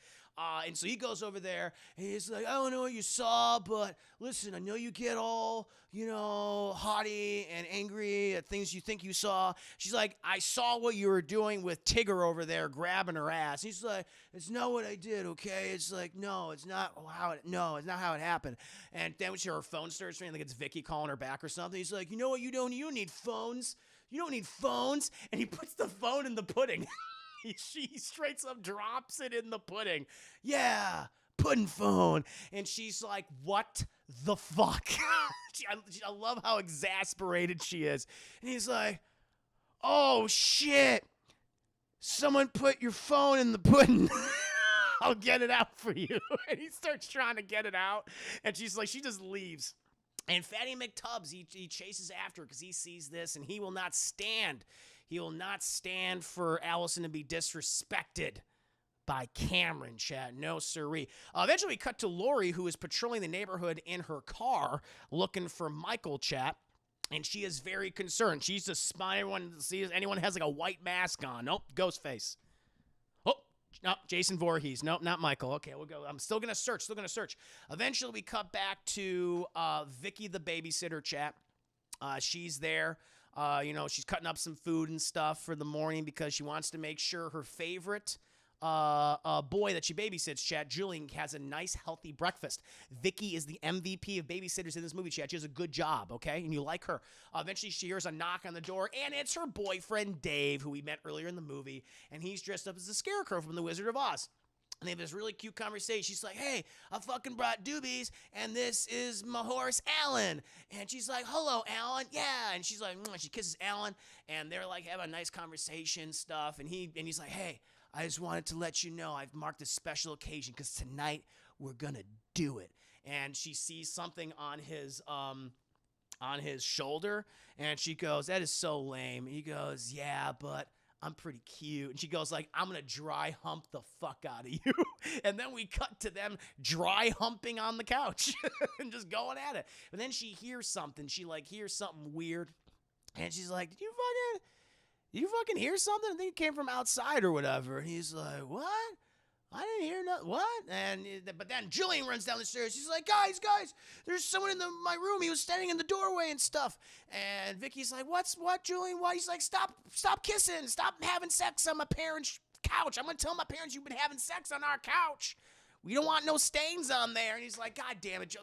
And so he goes over there, and he's like, I don't know what you saw, but listen, I know you get all, haughty and angry at things you think you saw. She's like, I saw what you were doing with Tigger over there grabbing her ass. He's like, it's not what I did, okay? It's like, no, it's not how it happened. And then when her phone starts ringing, like it's Vicky calling her back or something, he's like, you know what you don't need phones. You don't need phones. And he puts the phone in the pudding. She straight up drops it in the pudding. Yeah, pudding phone. And she's like, what the fuck? I love how exasperated she is. And he's like, oh, shit. Someone put your phone in the pudding. I'll get it out for you. And he starts trying to get it out. And she's like, she just leaves. And Fatty McTubbs, he chases after her because he sees this, and he will not stand. He will not stand for Allison to be disrespected by Cameron, chat. No siree. Eventually, we cut to Laurie, who is patrolling the neighborhood in her car, looking for Michael, chat. And she is very concerned. She's just spying everyone to see if anyone has like a white mask on. Nope, Ghostface. Oh, no, Jason Voorhees. Nope, not Michael. Okay, we'll go. I'm still going to search. Eventually, we cut back to Vicky, the babysitter, chat. She's there. She's cutting up some food and stuff for the morning because she wants to make sure her favorite boy that she babysits, chat, Julian, has a nice, healthy breakfast. Vicky is the MVP of babysitters in this movie, chat. She does a good job, okay? And you like her. Eventually, she hears a knock on the door, and it's her boyfriend, Dave, who we met earlier in the movie, and he's dressed up as the Scarecrow from The Wizard of Oz. And they have this really cute conversation. She's like, hey, I fucking brought doobies, and this is my horse, Alan. And she's like, hello, Alan. Yeah. And she's like, she kisses Alan, and they're like having a nice conversation stuff. And he's like, hey, I just wanted to let you know I've marked a special occasion because tonight we're going to do it. And she sees something on his shoulder, and she goes, that is so lame. He goes, yeah, but I'm pretty cute. And she goes like, I'm going to dry hump the fuck out of you. And then we cut to them dry humping on the couch and just going at it. But then she hears something. She like hears something weird. And she's like, did you fucking hear something? I think it came from outside or whatever. And he's like, what? I didn't hear nothing. What? But then Julian runs down the stairs. She's like, guys, there's someone in my room. He was standing in the doorway and stuff. And Vicky's like, what, Julian? What? He's like, stop kissing. Stop having sex on my parents' couch. I'm going to tell my parents you've been having sex on our couch. We don't want no stains on there. And he's like, God damn it,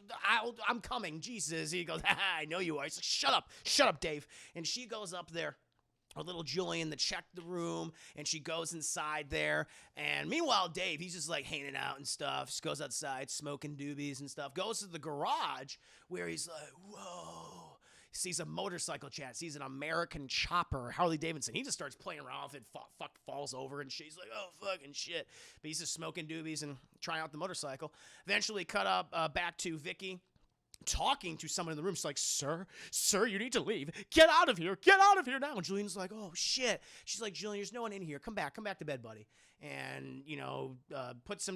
I'm coming. Jesus. He goes, I know you are. He's like, shut up, Dave. And she goes up there, a little Julian, to check the room, and she goes inside there. And meanwhile, Dave, he's just like hanging out and stuff. Just goes outside, smoking doobies and stuff. Goes to the garage where he's like, whoa. Sees a motorcycle chat, sees an American chopper, Harley Davidson. He just starts playing around with it, falls over, and she's like, oh, fucking shit. But he's just smoking doobies and trying out the motorcycle. Eventually cut up back to Vicky, talking to someone in the room. She's like, sir, you need to leave. Get out of here now. And Julian's like, oh, shit. She's like, Julian, there's no one in here. Come back to bed, buddy. And,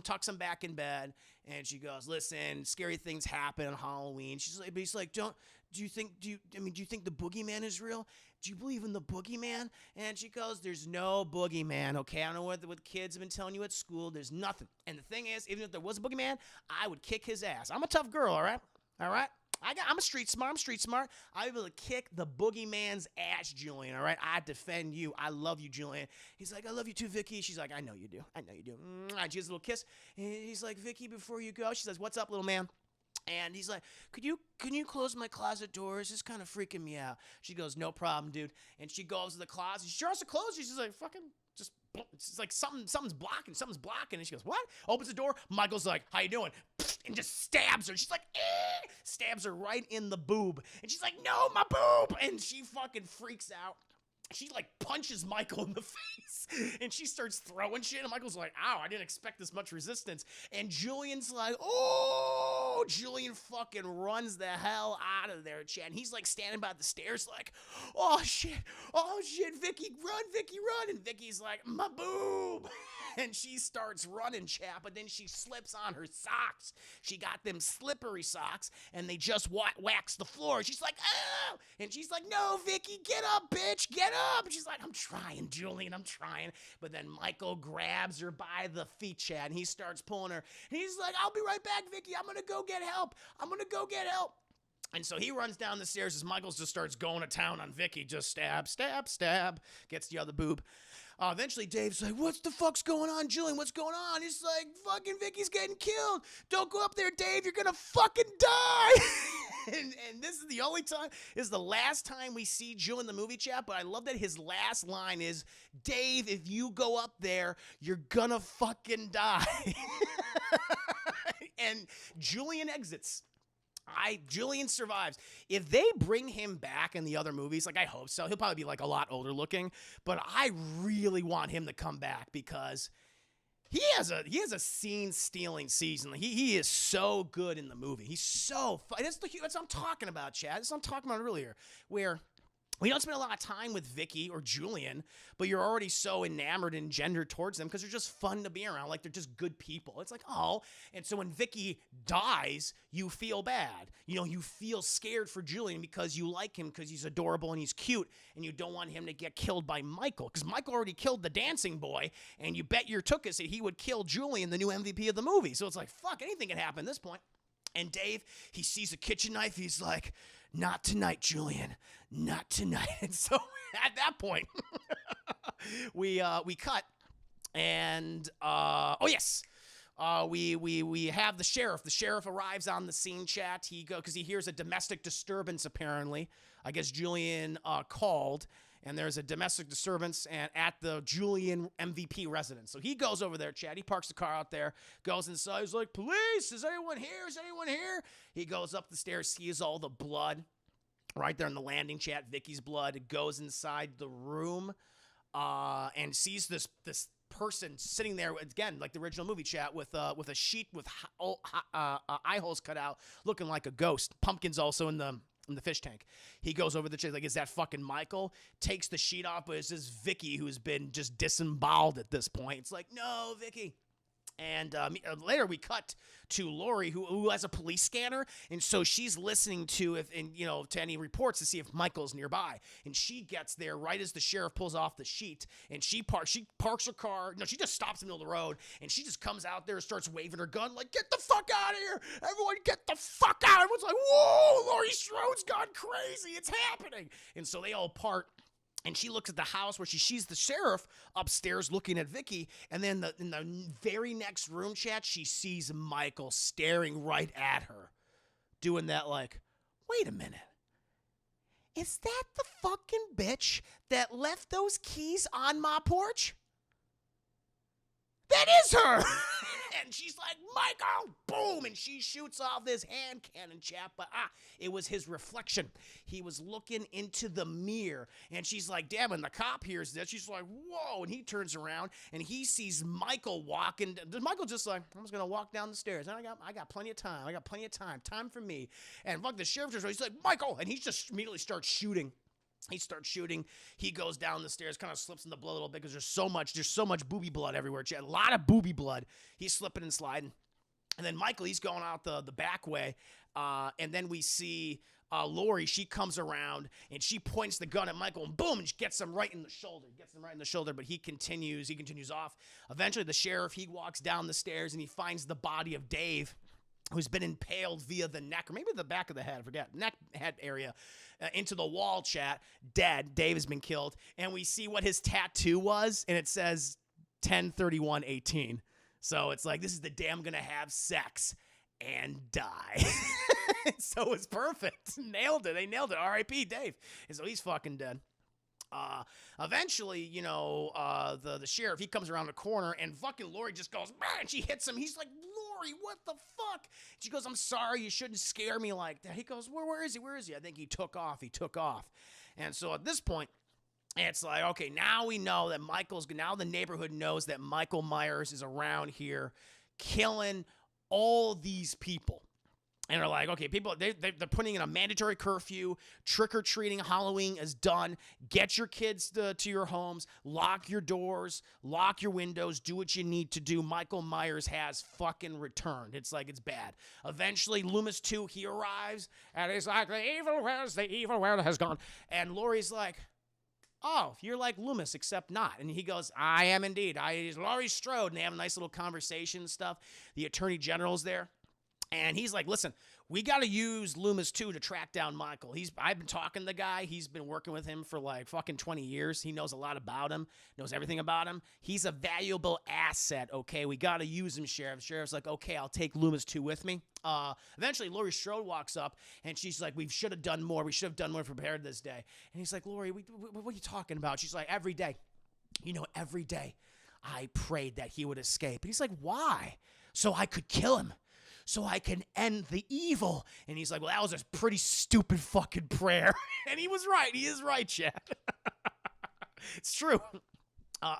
tucks him back in bed. And she goes, listen, scary things happen on Halloween. She's like, but he's like, do you think the boogeyman is real? Do you believe in the boogeyman? And she goes, there's no boogeyman, okay? I don't know what kids have been telling you at school. There's nothing. And the thing is, even if there was a boogeyman, I would kick his ass. I'm a tough girl, all right? I'm street smart. I'll be able to kick the boogeyman's ass, Julian, all right? I defend you. I love you, Julian. He's like, I love you too, Vicky. She's like, I know you do. She gives a little kiss. And he's like, Vicky, before you go, she says, what's up, little man? And he's like, can you close my closet doors? This is kind of freaking me out. She goes, no problem, dude. And she goes to the closet. She tries to close. She's like, fucking just, it's like something's blocking. And she goes, what? Opens the door. Michael's like, how you doing? And just stabs her. She's like, eh! Stabs her right in the boob. And she's like, no, my boob. And she fucking freaks out. She like punches Michael in the face, and she starts throwing shit, and Michael's like, ow, I didn't expect this much resistance. And Julian's like, oh, Julian fucking runs the hell out of there, Chad. And he's like standing by the stairs like, oh shit, Vicky, run. And Vicky's like, my boob. And she starts running, Chad, but then she slips on her socks. She got them slippery socks, and they just wax the floor. She's like, oh! And she's like, no, Vicky, get up, bitch, get up. And she's like, I'm trying, Julian, I'm trying. But then Michael grabs her by the feet, Chad, and he starts pulling her. And he's like, I'll be right back, Vicky. I'm going to go get help. And so he runs down the stairs as Michael just starts going to town on Vicky. Just stab. Gets the other boob. Eventually, Dave's like, what the fuck's going on, Julian? What's going on? He's like, fucking Vicky's getting killed. Don't go up there, Dave. You're going to fucking die. and this is the last time we see Julian in the movie, chat, but I love that his last line is, Dave, if you go up there, you're going to fucking die. And Julian exits. Julian survives. If they bring him back in the other movies, like I hope so, he'll probably be like a lot older looking, but I really want him to come back because he has a scene-stealing season. He is so good in the movie. He's so fun. That's what I'm talking about, Chad. That's what I'm talking about earlier, where we don't spend a lot of time with Vicky or Julian, but you're already so enamored and gendered towards them because they're just fun to be around. Like, they're just good people. It's like, oh. And so when Vicky dies, you feel bad. You feel scared for Julian because you like him because he's adorable and he's cute, and you don't want him to get killed by Michael because Michael already killed the dancing boy, and you bet your tuchus that he would kill Julian, the new MVP of the movie. So it's like, fuck, anything can happen at this point. And Dave, he sees a kitchen knife. He's like, not tonight, Julian. Not tonight. And so at that point, we cut, and we have the sheriff. The sheriff arrives on the scene, chat. Because he hears a domestic disturbance. Apparently, I guess Julian called, and there's a domestic disturbance at the Julian MVP residence. So he goes over there, Chad. He parks the car out there, goes inside. He's like, police, is anyone here? He goes up the stairs, sees all the blood right there in the landing, Chad. Vicky's blood. Goes inside the room and sees this person sitting there, again, like the original movie, chat, with a sheet with eye holes cut out, looking like a ghost. Pumpkin's also in the in the fish tank. He goes over the chick, like, is that fucking Michael? Takes the sheet off, but it's this Vicky who's been just disemboweled at this point. It's like, no, Vicky. And later we cut to Laurie, who has a police scanner, and so she's listening to to any reports to see if Michael's nearby. And she gets there right as the sheriff pulls off the sheet, and she parks her car. No, she just stops in the middle of the road, and she just comes out there and starts waving her gun like, "Get the fuck out of here! Everyone, get the fuck out!" Everyone's like, "Whoa, Laurie Strode's gone crazy! It's happening!" And so they all part. And she looks at the house where she sees the sheriff upstairs looking at Vicky. And then in the very next room chat, she sees Michael staring right at her. Doing that like, wait a minute. Is that the fucking bitch that left those keys on my porch? That is her! And she's like, Michael, boom! And she shoots off this hand cannon, chap. But it was his reflection. He was looking into the mirror. And she's like, damn, and the cop hears this. She's like, whoa. And he turns around and he sees Michael walking. Michael just like, I'm just going to walk down the stairs. And I got plenty of time. I got plenty of time. Time for me. And fuck, the sheriff just, he's like, Michael! And he just immediately starts shooting. He starts shooting. He goes down the stairs, kind of slips in the blood a little bit because there's so much booby blood everywhere. A lot of booby blood. He's slipping and sliding. And then Michael, he's going out the back way. And then we see Laurie. She comes around and she points the gun at Michael and boom, and she gets him right in the shoulder. But he continues off. Eventually, the sheriff, he walks down the stairs and he finds the body of Dave, who's been impaled via the neck, or maybe the back of the head, I forget, head area, into the wall, chat, dead. Dave has been killed. And we see what his tattoo was, and it says 10/31/18. So it's like, this is the day I'm going to have sex and die. So it's perfect. Nailed it. They nailed it. R.I.P. Dave. And so he's fucking dead. Eventually, the sheriff, he comes around the corner and fucking Laurie just goes, man, she hits him. He's like, Laurie, what the fuck? She goes, I'm sorry, you shouldn't scare me like that. He goes, where is he? I think he took off. And so at this point, it's like, okay, now we know that now the neighborhood knows that Michael Myers is around here killing all these people. And they're like, okay, people, they're putting in a mandatory curfew. Trick-or-treating, Halloween is done. Get your kids to your homes. Lock your doors. Lock your windows. Do what you need to do. Michael Myers has fucking returned. It's like, it's bad. Eventually, Loomis 2, he arrives. And he's like, the evil world has gone. And Laurie's like, oh, you're like Loomis, except not. And he goes, I am indeed. He's Laurie Strode. And they have a nice little conversation and stuff. The attorney general's there. And he's like, listen, we got to use Loomis 2 to track down Michael. I've been talking to the guy. He's been working with him for like fucking 20 years. He knows a lot about him, knows everything about him. He's a valuable asset, okay? We got to use him, Sheriff. Sheriff's like, okay, I'll take Loomis 2 with me. Eventually, Laurie Strode walks up, and she's like, we should have done more. We should have done more prepared this day. And he's like, Laurie, what are you talking about? She's like, every day. Every day I prayed that he would escape. And he's like, why? So I could kill him. So I can end the evil. And he's like, well, that was a pretty stupid fucking prayer. And he was right. He is right, Chad. It's true.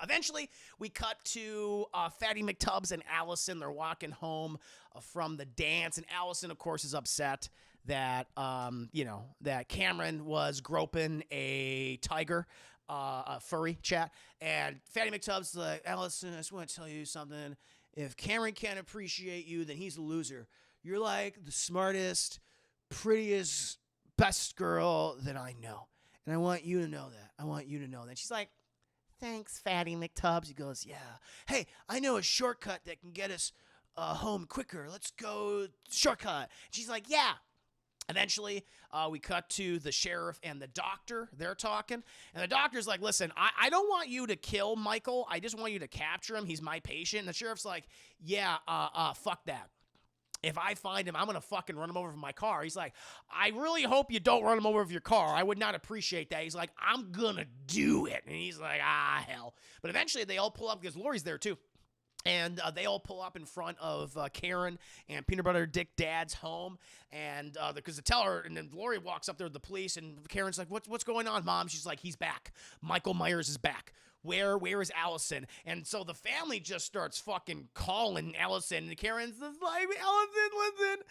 Eventually, we cut to Fatty McTubbs and Allison. They're walking home from the dance. And Allison, of course, is upset that, that Cameron was groping a tiger, a furry, chat. And Fatty McTubbs is like, Allison, I just want to tell you something. If Cameron can't appreciate you, then he's a loser. You're like the smartest, prettiest, best girl that I know. And I want you to know that. And she's like, thanks, Fatty McTubbs. He goes, yeah. Hey, I know a shortcut that can get us home quicker. Let's go shortcut. She's like, yeah. Eventually, we cut to the sheriff and the doctor. They're talking. And the doctor's like, listen, I don't want you to kill Michael. I just want you to capture him. He's my patient. And the sheriff's like, yeah, fuck that. If I find him, I'm going to fucking run him over with my car. He's like, I really hope you don't run him over with your car. I would not appreciate that. He's like, I'm going to do it. And he's like, hell. But eventually, they all pull up because Laurie's there, too. And they all pull up in front of Karen and Peanut Butter Dick Dad's home. And because they tell her, and then Laurie walks up there with the police, and Karen's like, what's going on, Mom? She's like, he's back. Michael Myers is back. where is Allison? And so the family just starts fucking calling Allison, and Karen's just like, Allison, listen,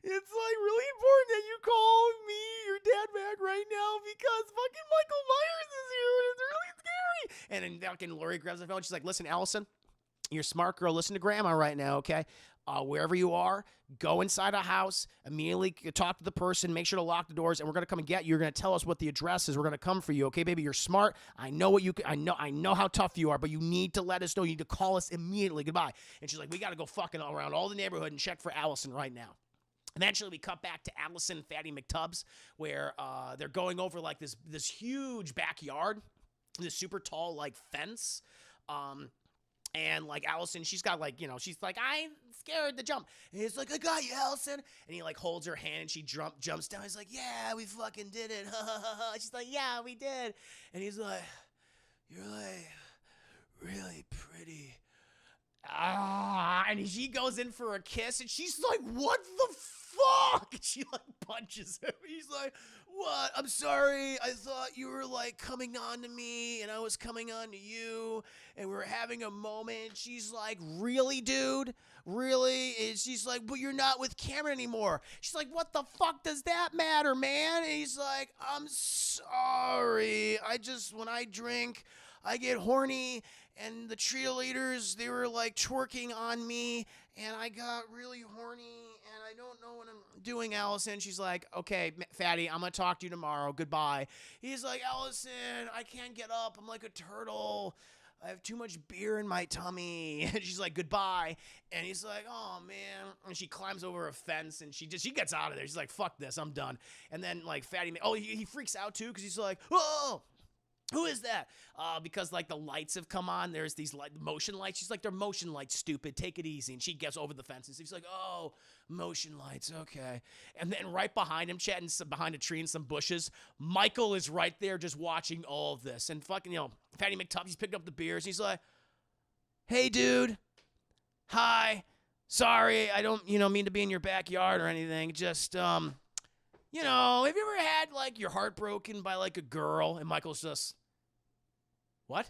it's like really important that you call me, your dad, back right now because fucking Michael Myers is here and it's really scary. And then fucking Laurie grabs the phone. She's like, listen, Allison, you're a smart girl. Listen to Grandma right now, okay? Wherever you are, go inside a house, immediately talk to the person, make sure to lock the doors, and we're gonna come and get you. You're gonna tell us what the address is. We're gonna come for you, okay, baby? You're smart. I know what you. I know how tough you are, but you need to let us know. You need to call us immediately. Goodbye. And she's like, we gotta go fucking around all the neighborhood and check for Allison right now. Eventually, we cut back to Allison and Fatty McTubbs, where they're going over like this huge backyard, this super tall like fence. And like Allison, she's got like, she's like, I'm scared to jump. And he's like, I got you, Allison. And he like holds her hand and she jumps down. He's like, yeah, we fucking did it. She's like, yeah, we did. And he's like, you're like really pretty. And she goes in for a kiss and she's like, what the fuck? And she like punches him. He's like, what? I'm sorry. I thought you were like coming on to me and I was coming on to you and we were having a moment. She's like, really, dude? Really? And she's like, but you're not with Cameron anymore. She's like, what the fuck does that matter, man? And he's like, I'm sorry. When I drink, I get horny and the cheerleaders, they were like twerking on me and I got really horny and I don't know what I'm doing, Allison. She's like, okay, Fatty, I'm going to talk to you tomorrow. Goodbye. He's like, Allison, I can't get up. I'm like a turtle. I have too much beer in my tummy. And she's like, goodbye. And he's like, oh, man. And she climbs over a fence and she gets out of there. She's like, fuck this. I'm done. And then like Fatty, he freaks out too because he's like, whoa. Who is that? Because like the lights have come on. There's these motion lights. She's like, they're motion lights, stupid. Take it easy. And she gets over the fence and she's like, oh, motion lights. Okay. And then right behind him, chatting behind a tree and some bushes, Michael is right there just watching all of this. And fucking, Fatty McTubbs, he's picking up the beers. He's like, hey, dude. Hi. Sorry. I don't, mean to be in your backyard or anything. Just, have you ever had like your heart broken by like a girl? And Michael's just, what?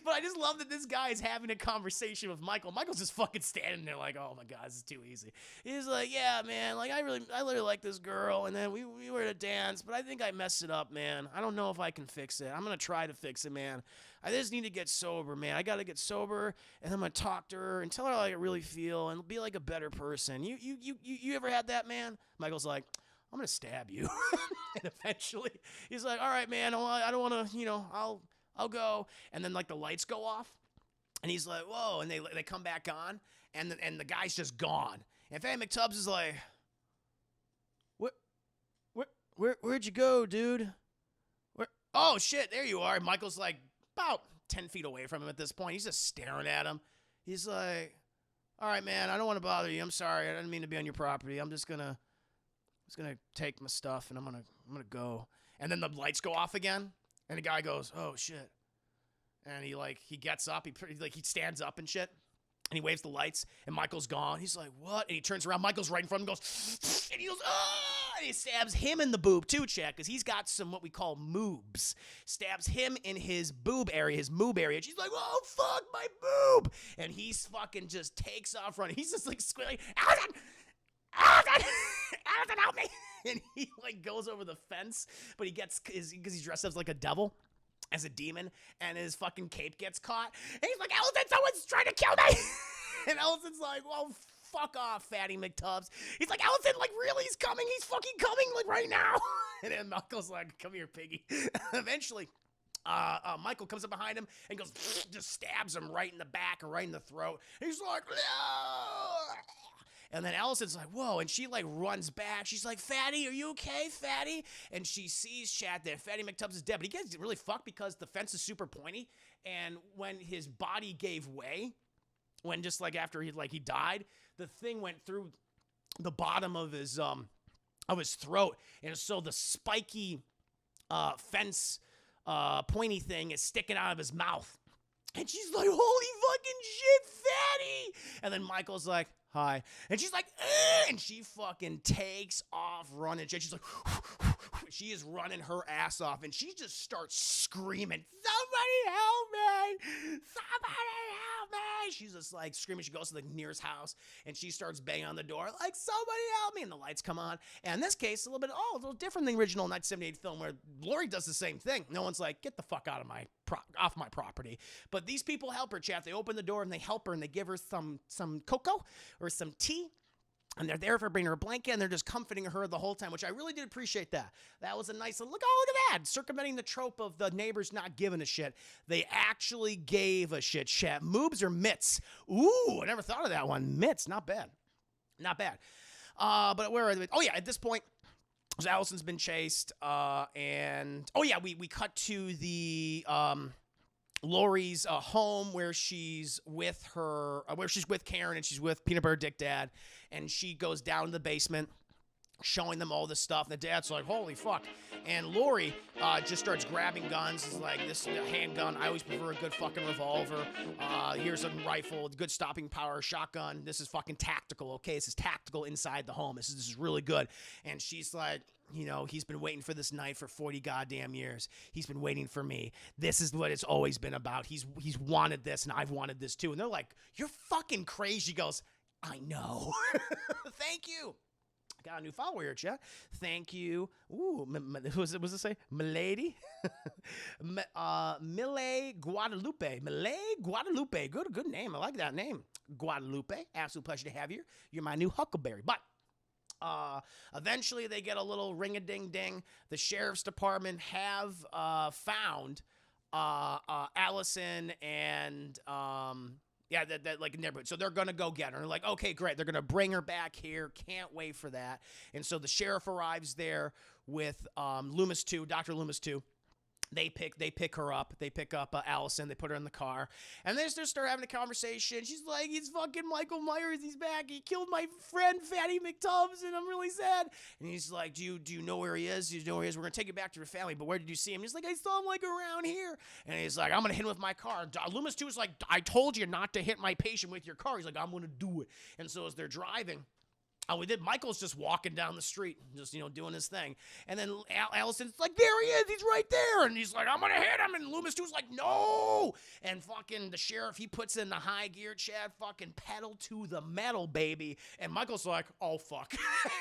But I just love that this guy is having a conversation with Michael. Michael's just fucking standing there like, oh my God, this is too easy. He's like, yeah, man, like I really like this girl. And then we were at a dance, but I think I messed it up, man. I don't know if I can fix it. I'm going to try to fix it, man. I just need to get sober, man. I got to get sober and I'm going to talk to her and tell her how I really feel and be like a better person. You ever had that, man? Michael's like, I'm going to stab you. And eventually he's like, all right, man, I don't want to, I'll go. And then like the lights go off and he's like, whoa. And they come back on and the guy's just gone. And Fatty McTubbs is like, where'd you go, dude? Oh shit, there you are. Michael's like about 10 feet away from him at this point. He's just staring at him. He's like, all right, man, I don't want to bother you. I'm sorry. I didn't mean to be on your property. I'm just gonna take my stuff and I'm gonna go. And then the lights go off again. And the guy goes, oh, shit. And he gets up. He stands up and shit. And he waves the lights. And Michael's gone. He's like, what? And he turns around. Michael's right in front of him and goes, and he goes, ah! And he stabs him in the boob too, Chad, because he's got some what we call moobs. Stabs him in his boob area, his moob area. And she's like, oh, fuck, my boob. And he's fucking just takes off running. He's just like squealing, Allison! Allison! Allison, help me! And he like goes over the fence, but because he's dressed up as like a devil, as a demon, and his fucking cape gets caught. And he's like, Allison, someone's trying to kill me! And Allison's like, well, fuck off, Fatty McTubbs. He's like, Allison, like really, he's coming. He's fucking coming, like right now. And then Michael's like, come here, piggy. Eventually, Michael comes up behind him and goes, just stabs him right in the back or right in the throat. He's like, no! And then Allison's like, whoa, and she like runs back. She's like, Fatty, are you okay, Fatty? And she sees Chad that Fatty McTubbs is dead, but he gets really fucked because the fence is super pointy. And when his body gave way, when just like after he died, the thing went through the bottom of his throat, and so the spiky fence pointy thing is sticking out of his mouth. And she's like, holy fucking shit, Fatty! And then Michael's like, hi. And she's like, and she fucking takes off running. She's like, She is running her ass off, and she just starts screaming, "Somebody help me! Somebody help me!" She's just like screaming. She goes to the nearest house, and she starts banging on the door, like, "Somebody help me!" And the lights come on. And in this case, a little different than the original 1978 film, where Laurie does the same thing. No one's like, "Get the fuck out of off my property." But these people help her, chat. They open the door, and they help her, and they give her some cocoa or some tea. And they're there for bringing her a blanket, and they're just comforting her the whole time, which I really did appreciate that. That was a nice look. Oh, look at that. Circumventing the trope of the neighbors not giving a shit. They actually gave a shit. Chat. Moobs or mitts? Ooh, I never thought of that one. Mitts, not bad. Not bad. But where are they? Oh, yeah, at this point, so Allison's been chased, and oh, yeah, we cut to the Laurie's home where she's with Karen, and she's with Peanut Butter Dick Dad, and she goes down to the basement, showing them all this stuff. And the dad's like, "Holy fuck!" And Laurie just starts grabbing guns. It's like, "This handgun. I always prefer a good fucking revolver. Here's a rifle, good stopping power, shotgun. This is fucking tactical. Okay, this is tactical inside the home. This is really good." And she's like, he's been waiting for this night for 40 goddamn years. He's been waiting for me. This is what it's always been about. He's wanted this, and I've wanted this too. And they're like, "You're fucking crazy." She goes, "I know." Thank you. Got a new follower here, chat. Thank you. Ooh, what does it say? Milady? Mille Guadalupe. Mille Guadalupe. Good name. I like that name. Guadalupe. Absolute pleasure to have you. You're my new Huckleberry. But eventually they get a little ring-a-ding-ding. The sheriff's department have found Allison and that like neighborhood. So they're gonna go get her. And they're like, "Okay, great. They're gonna bring her back here. Can't wait for that." And so the sheriff arrives there with Loomis 2, Dr. Loomis 2. They pick her up. They pick up Allison. They put her in the car, and they just start having a conversation. She's like, "It's fucking Michael Myers. He's back. He killed my friend Fatty McTubbs, and I'm really sad." And he's like, "Do you know where he is? Do you know where he is? We're gonna take you back to your family, but where did you see him?" He's like, "I saw him like around here." And he's like, "I'm gonna hit him with my car." Loomis 2 is like, "I told you not to hit my patient with your car." He's like, "I'm gonna do it." And so as they're driving, Michael's just walking down the street, just, doing his thing. And then Allison's like, "There he is. He's right there." And he's like, "I'm going to hit him." And Loomis 2's like, "No." And fucking the sheriff, he puts in the high gear, Chad, fucking pedal to the metal, baby. And Michael's like, "Oh, fuck."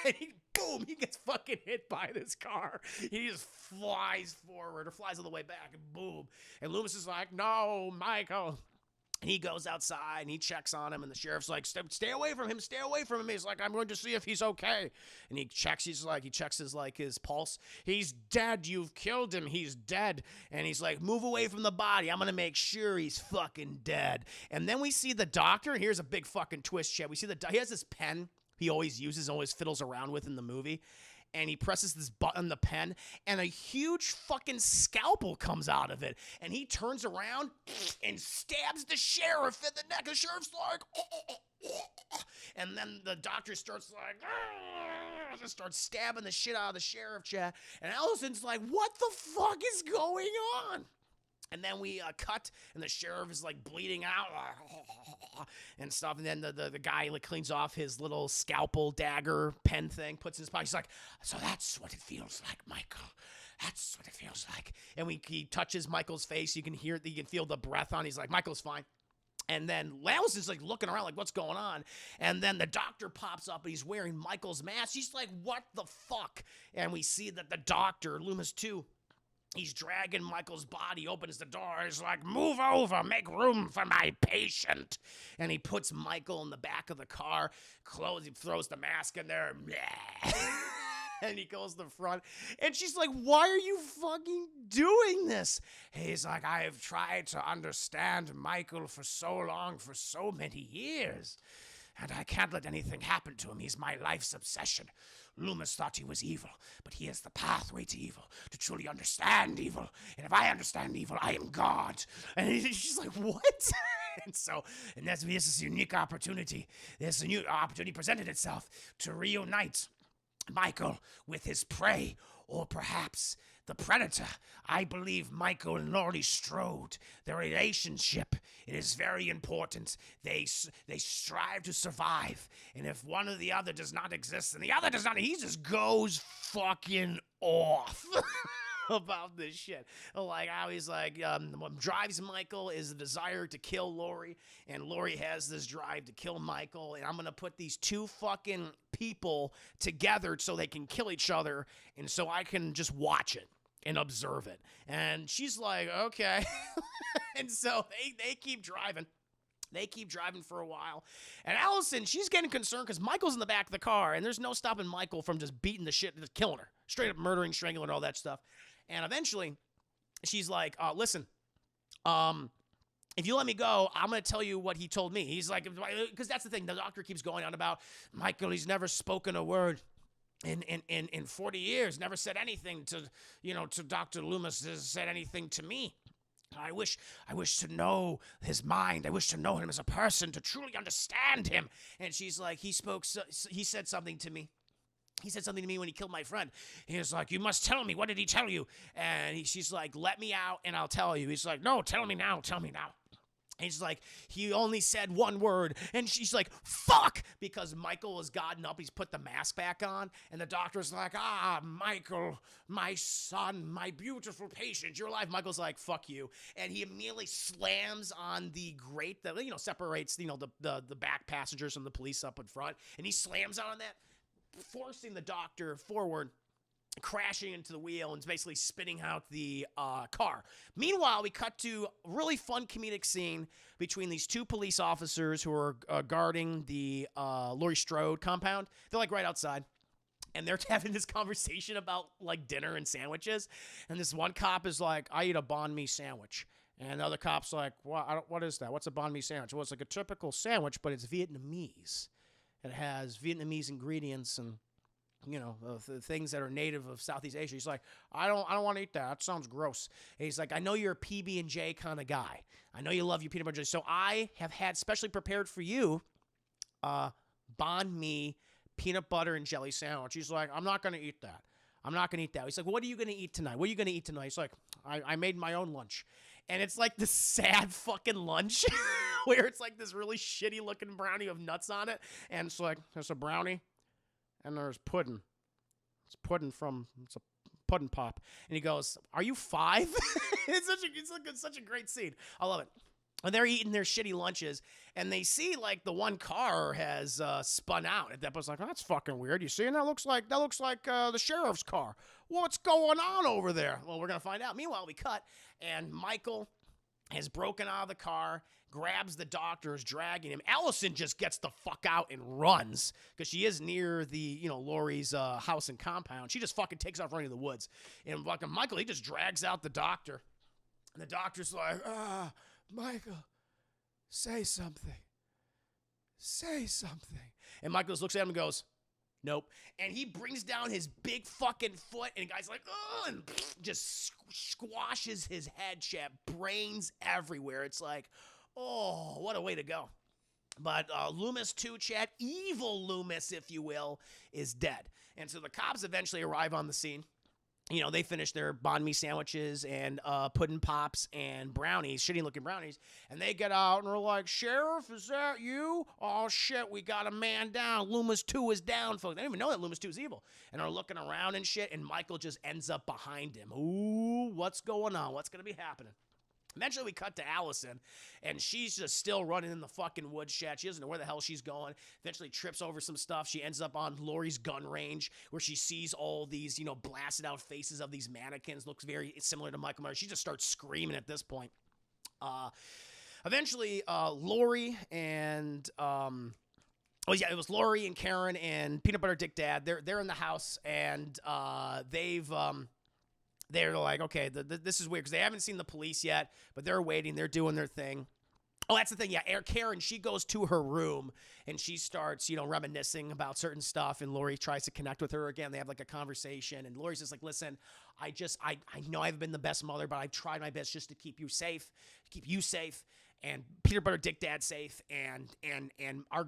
And boom, he gets fucking hit by this car. He just flies forward or flies all the way back, and boom. And Loomis is like, "No, Michael." And he goes outside and he checks on him, and the sheriff's like, "Stay away from him, stay away from him." He's like, "I'm going to see if he's okay." And he checks his pulse. "He's dead. You've killed him. He's dead." And he's like, "Move away from the body. I'm going to make sure he's fucking dead." And then we see the doctor, and here's a big fucking twist, Chad. We see he has this pen he always uses, always fiddles around with in the movie. And he presses this button on the pen, and a huge fucking scalpel comes out of it. And he turns around and stabs the sheriff in the neck. The sheriff's like, and then the doctor starts like, just starts stabbing the shit out of the sheriff, chat. And Allison's like, "What the fuck is going on?" And then we cut, and the sheriff is like bleeding out and stuff. And then the guy like cleans off his little scalpel dagger pen thing, puts it in his pocket. He's like, "So that's what it feels like, Michael. That's what it feels like." And he touches Michael's face. You can feel the breath on. He's like, "Michael's fine." And then Allison's like looking around like, "What's going on?" And then the doctor pops up, and he's wearing Michael's mask. He's like, "What the fuck?" And we see that the doctor, Loomis 2, he's dragging Michael's body, opens the door. He's like, "Move over, make room for my patient." And he puts Michael in the back of the car, he throws the mask in there, and he goes to the front. And she's like, "Why are you fucking doing this?" He's like, "I have tried to understand Michael for so long, for so many years, and I can't let anything happen to him. He's my life's obsession. Loomis thought he was evil, but he is the pathway to evil, to truly understand evil. And if I understand evil, I am God." And she's like, "What?" And this is a unique opportunity. This new opportunity presented itself to reunite Michael with his prey, or perhaps the predator. I believe Michael and Laurie Strode, their relationship, it is very important. They strive to survive, and if one or the other does not exist, and the other does not, he just goes fucking off. About this shit. Like how he's like, what drives Michael is the desire to kill Laurie, and Laurie has this drive to kill Michael, and I'm gonna put these two fucking people together so they can kill each other, and so I can just watch it and observe it. And she's like, okay. And so they keep driving. They keep driving for a while. And Allison, she's getting concerned because Michael's in the back of the car, and there's no stopping Michael from just beating the shit, just killing her. Straight up murdering, strangling, all that stuff. And eventually, she's like, listen, if you let me go, I'm going to tell you what he told me. He's like, because that's the thing. The doctor keeps going on about, Michael, he's never spoken a word in 40 years, never said anything to Dr. Loomis, has said anything to me. I wish to know his mind. I wish to know him as a person, to truly understand him. And she's like, he said something to me. He said something to me when he killed my friend. He was like, you must tell me. What did he tell you? And she's like, let me out and I'll tell you. He's like, no, tell me now. Tell me now. And she's like, he only said one word. And she's like, fuck! Because Michael has gotten up. He's put the mask back on. And the doctor's like, Michael, my son, my beautiful patient, you're alive. Michael's like, fuck you. And he immediately slams on the grate that, separates, the back passengers from the police up in front. And he slams on that, forcing the doctor forward, crashing into the wheel, and basically spitting out the car. Meanwhile, we cut to a really fun comedic scene between these two police officers who are guarding the Laurie Strode compound. They're like right outside, and they're having this conversation about like dinner and sandwiches. And this one cop is like, I eat a banh mi sandwich. And the other cop's like, what is that? What's a banh mi sandwich? Well, it's like a typical sandwich, but it's Vietnamese. It has Vietnamese ingredients and the things that are native of Southeast Asia. He's like, I don't want to eat that. That sounds gross. And he's like, I know you're a PB&J kind of guy. I know you love your peanut butter jelly. So I have had specially prepared for you banh mi peanut butter and jelly sandwich. He's like, I'm not going to eat that. I'm not going to eat that. He's like, what are you going to eat tonight? What are you going to eat tonight? He's like, I made my own lunch. And it's like this sad fucking lunch where it's like this really shitty looking brownie with nuts on it. And it's like, there's a brownie and there's pudding. It's a pudding pop. And he goes, are you 5? It's such a great scene. I love it. And they're eating their shitty lunches, and they see like the one car has spun out. And that was like, oh, that's fucking weird. You see, and that looks like the sheriff's car. What's going on over there? Well, we're gonna find out. Meanwhile, we cut, and Michael has broken out of the car, grabs the doctor, is dragging him. Allison just gets the fuck out and runs because she is near the Laurie's house and compound. She just fucking takes off running in the woods, and fucking Michael, he just drags out the doctor, and the doctor's like, Michael, say something. Say something. And Michael just looks at him and goes, nope. And he brings down his big fucking foot, and the guy's like, ugh, and just squashes his head, chat. Brains everywhere. It's like, oh, what a way to go. But Loomis, too, chat, evil Loomis, if you will, is dead. And so the cops eventually arrive on the scene. They finish their banh mi sandwiches and pudding pops and brownies, shitty-looking brownies, and they get out and are like, Sheriff, is that you? Oh, shit, we got a man down. Loomis 2 is down, folks. They don't even know that Loomis 2 is evil, and are looking around and shit, and Michael just ends up behind him. Ooh, what's going on? What's going to be happening? Eventually, we cut to Allison, and she's just still running in the fucking woods, chat. She doesn't know where the hell she's going. Eventually, trips over some stuff. She ends up on Laurie's gun range, where she sees all these, blasted out faces of these mannequins. Looks very similar to Michael Myers. She just starts screaming at this point. Eventually, Laurie and it was Laurie and Karen and Peanut Butter Dick Dad. They're in the house, and they're like, okay, this is weird because they haven't seen the police yet, but they're waiting. They're doing their thing. Oh, that's the thing. Yeah, Karen, she goes to her room and she starts, reminiscing about certain stuff. And Laurie tries to connect with her again. They have like a conversation. And Laurie's just like, listen, I know I've been the best mother, but I've tried my best just to keep you safe. and peanut butter dick dad safe, and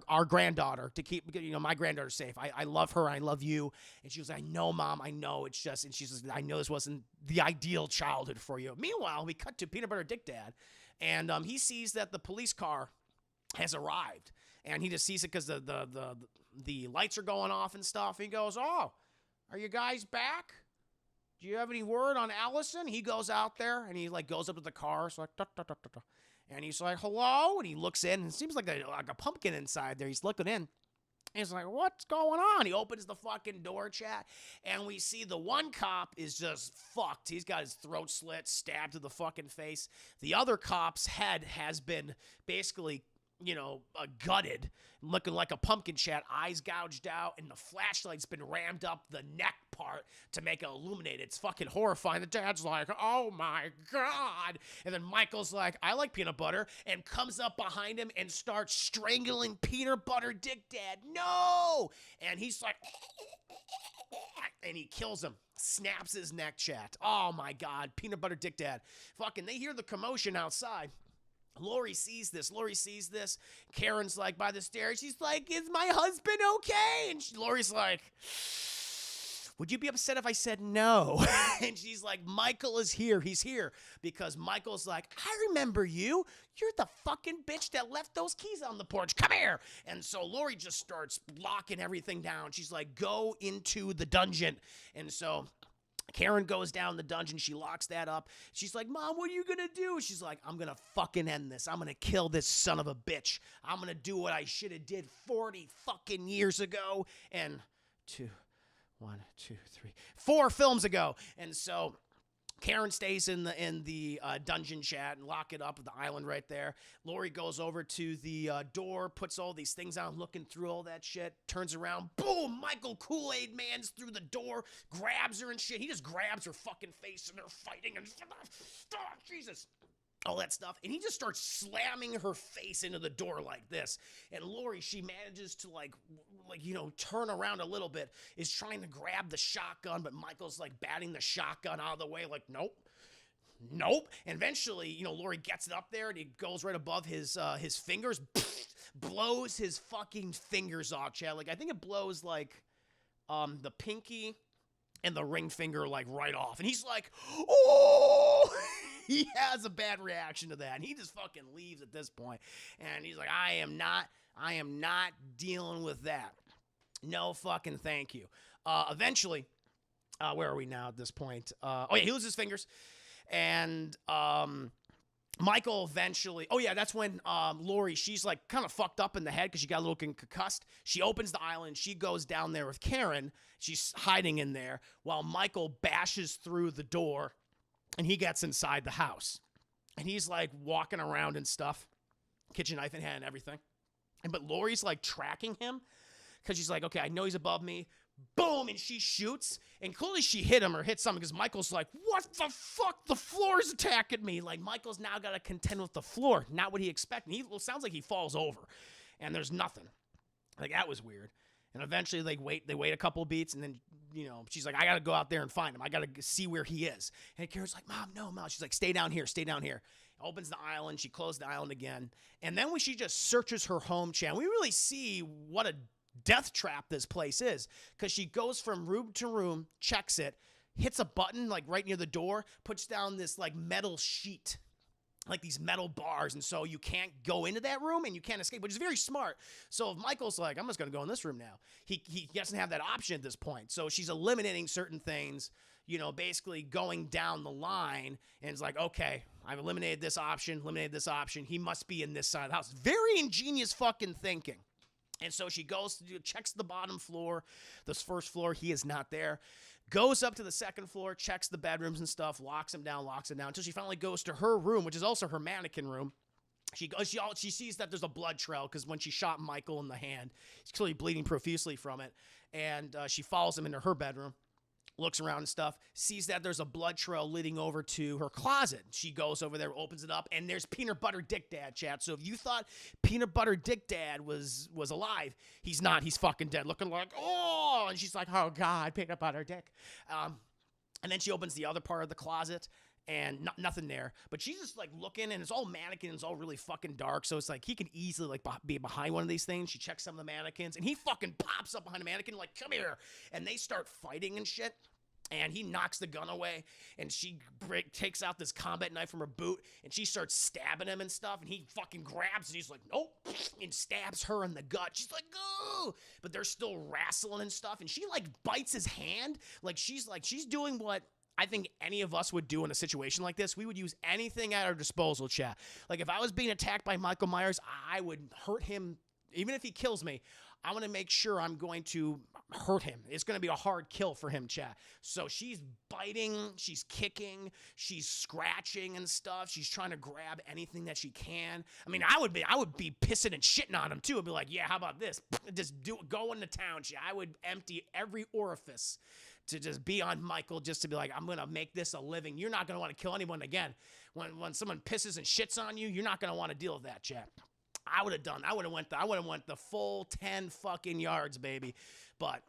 our granddaughter to keep, my granddaughter safe. I love her. I love you. And she was like, I know, Mom, I know. It's just, and she's like, I know this wasn't the ideal childhood for you. Meanwhile, we cut to peanut butter dick dad, and he sees that the police car has arrived, and he just sees it because the lights are going off and stuff. He goes, oh, are you guys back? Do you have any word on Allison? He goes out there, and he, like, goes up to the car. So, like, da, da, da, da, da. And he's like, hello? And he looks in, and it seems like a pumpkin inside there. He's looking in. And he's like, what's going on? He opens the fucking door, chat, and we see the one cop is just fucked. He's got his throat slit, stabbed to the fucking face. The other cop's head has been basically, gutted, looking like a pumpkin, chat, eyes gouged out, and the flashlight's been rammed up the neck part to make it illuminate. It's fucking horrifying. The dad's like, oh my God. And then Michael's like, I like peanut butter, and comes up behind him and starts strangling peanut butter dick dad. No! And he's like, and he kills him. Snaps his neck, chat. Oh my God. Peanut butter dick dad. Fucking, they hear the commotion outside. Laurie sees this. Karen's like by the stairs. She's like, is my husband okay? And Laurie's like, would you be upset if I said no? And she's like, Michael is here. He's here. Because Michael's like, I remember you. You're the fucking bitch that left those keys on the porch. Come here. And so Laurie just starts locking everything down. She's like, go into the dungeon. And so Karen goes down the dungeon. She locks that up. She's like, Mom, what are you going to do? She's like, I'm going to fucking end this. I'm going to kill this son of a bitch. I'm going to do what I should have did 40 fucking years ago. And 4 films ago. And so Karen stays in the dungeon, chat, and lock it up with the island right there. Laurie goes over to the door, puts all these things on, looking through all that shit, turns around, boom, Michael Kool-Aid Man's through the door, grabs her and shit. He just grabs her fucking face, and they're fighting, and Jesus, all that stuff. And he just starts slamming her face into the door like this. And Laurie, she manages to like turn around a little bit, is trying to grab the shotgun, but Michael's like batting the shotgun out of the way, like, nope. And eventually, Laurie gets it up there, and he goes right above his fingers, blows his fucking fingers off, Chad. Like, I think it blows like the pinky and the ring finger like right off. And he's like, oh! He has a bad reaction to that, and he just fucking leaves at this point. And he's like, I am not dealing with that. No fucking thank you. Eventually, where are we now at this point? He loses his fingers. And Michael eventually, that's when Laurie, she's like kind of fucked up in the head because she got a little concussed. She opens the island. She goes down there with Karen. She's hiding in there while Michael bashes through the door, and he gets inside the house. And he's like walking around and stuff, kitchen knife in hand and everything. But Laurie's like tracking him because she's like, okay, I know he's above me. Boom, and she shoots, and clearly she hit him or hit something because Michael's like, what the fuck? The floor's attacking me. Like, Michael's now got to contend with the floor, not what he expected. It sounds like he falls over, and there's nothing. Like, that was weird. And eventually they wait a couple of beats, and then, she's like, I got to go out there and find him. I got to see where he is. And Karen's like, Mom, no, Mom. She's like, stay down here. Opens the island. She closed the island again. And then when she just searches her home channel, we really see what a death trap this place is, because she goes from room to room, checks it, hits a button like right near the door, puts down this like metal sheet, like these metal bars, and so you can't go into that room and you can't escape, which is very smart. So if Michael's like, I'm just gonna go in this room now, he doesn't have that option at this point. So she's eliminating certain things, basically going down the line, and it's like, okay, I've eliminated this option, he must be in this side of the house. Very ingenious fucking thinking. And so she goes to checks the bottom floor, this first floor, he is not there. Goes up to the second floor, checks the bedrooms and stuff, locks it down, until she finally goes to her room, which is also her mannequin room. She sees that there's a blood trail because when she shot Michael in the hand, he's clearly bleeding profusely from it. And she follows him into her bedroom, looks around and stuff, sees that there's a blood trail leading over to her closet. She goes over there, opens it up, and there's Peanut Butter Dick Dad, chat. So if you thought Peanut Butter Dick Dad was alive, he's not. He's fucking dead, looking like, oh, and she's like, oh God, Peanut Butter Dick. And then she opens the other part of the closet, and nothing there. But she's just like looking, and it's all mannequins, all really fucking dark. So it's like he can easily like be behind one of these things. She checks some of the mannequins, and he fucking pops up behind a mannequin like, come here. And they start fighting and shit. And he knocks the gun away, and she takes out this combat knife from her boot, and she starts stabbing him and stuff, and he fucking grabs, and he's like, nope, and stabs her in the gut. She's like, oh, but they're still wrestling and stuff, and she like bites his hand, she's doing what I think any of us would do in a situation like this. We would use anything at our disposal, chat. Like, if I was being attacked by Michael Myers, I would hurt him, even if he kills me. I'm going to make sure I'm going to hurt him. It's going to be a hard kill for him, chat. So she's biting, she's kicking, she's scratching and stuff. She's trying to grab anything that she can. I mean, I would be pissing and shitting on him too. I'd be like, yeah, how about this? Just go into town, chat. I would empty every orifice to just be on Michael, just to be like, I'm going to make this a living. You're not going to want to kill anyone again. When someone pisses and shits on you, you're not going to want to deal with that, chat. I would have went the full 10 fucking yards, baby. But